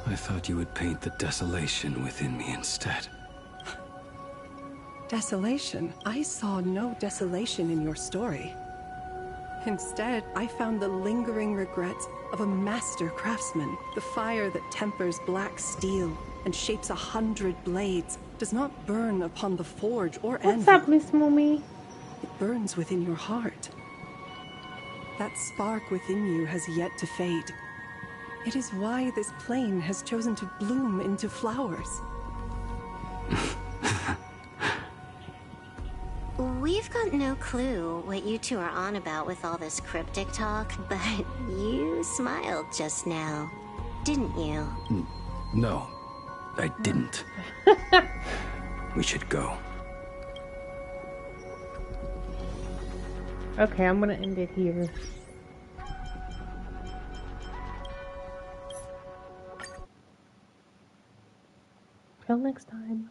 I thought you would paint the desolation within me instead. Desolation? I saw no desolation in your story. Instead, I found the lingering regrets of a master craftsman. The fire that tempers black steel and shapes 100 blades does not burn upon the forge or anvil. What's up, Miss Mummy? It burns within your heart. That spark within you has yet to fade. It is why this plane has chosen to bloom into flowers. We've got no clue what you two are on about with all this cryptic talk, but you smiled just now, didn't you? No, I didn't. We should go. Okay, I'm gonna end it here. Till next time.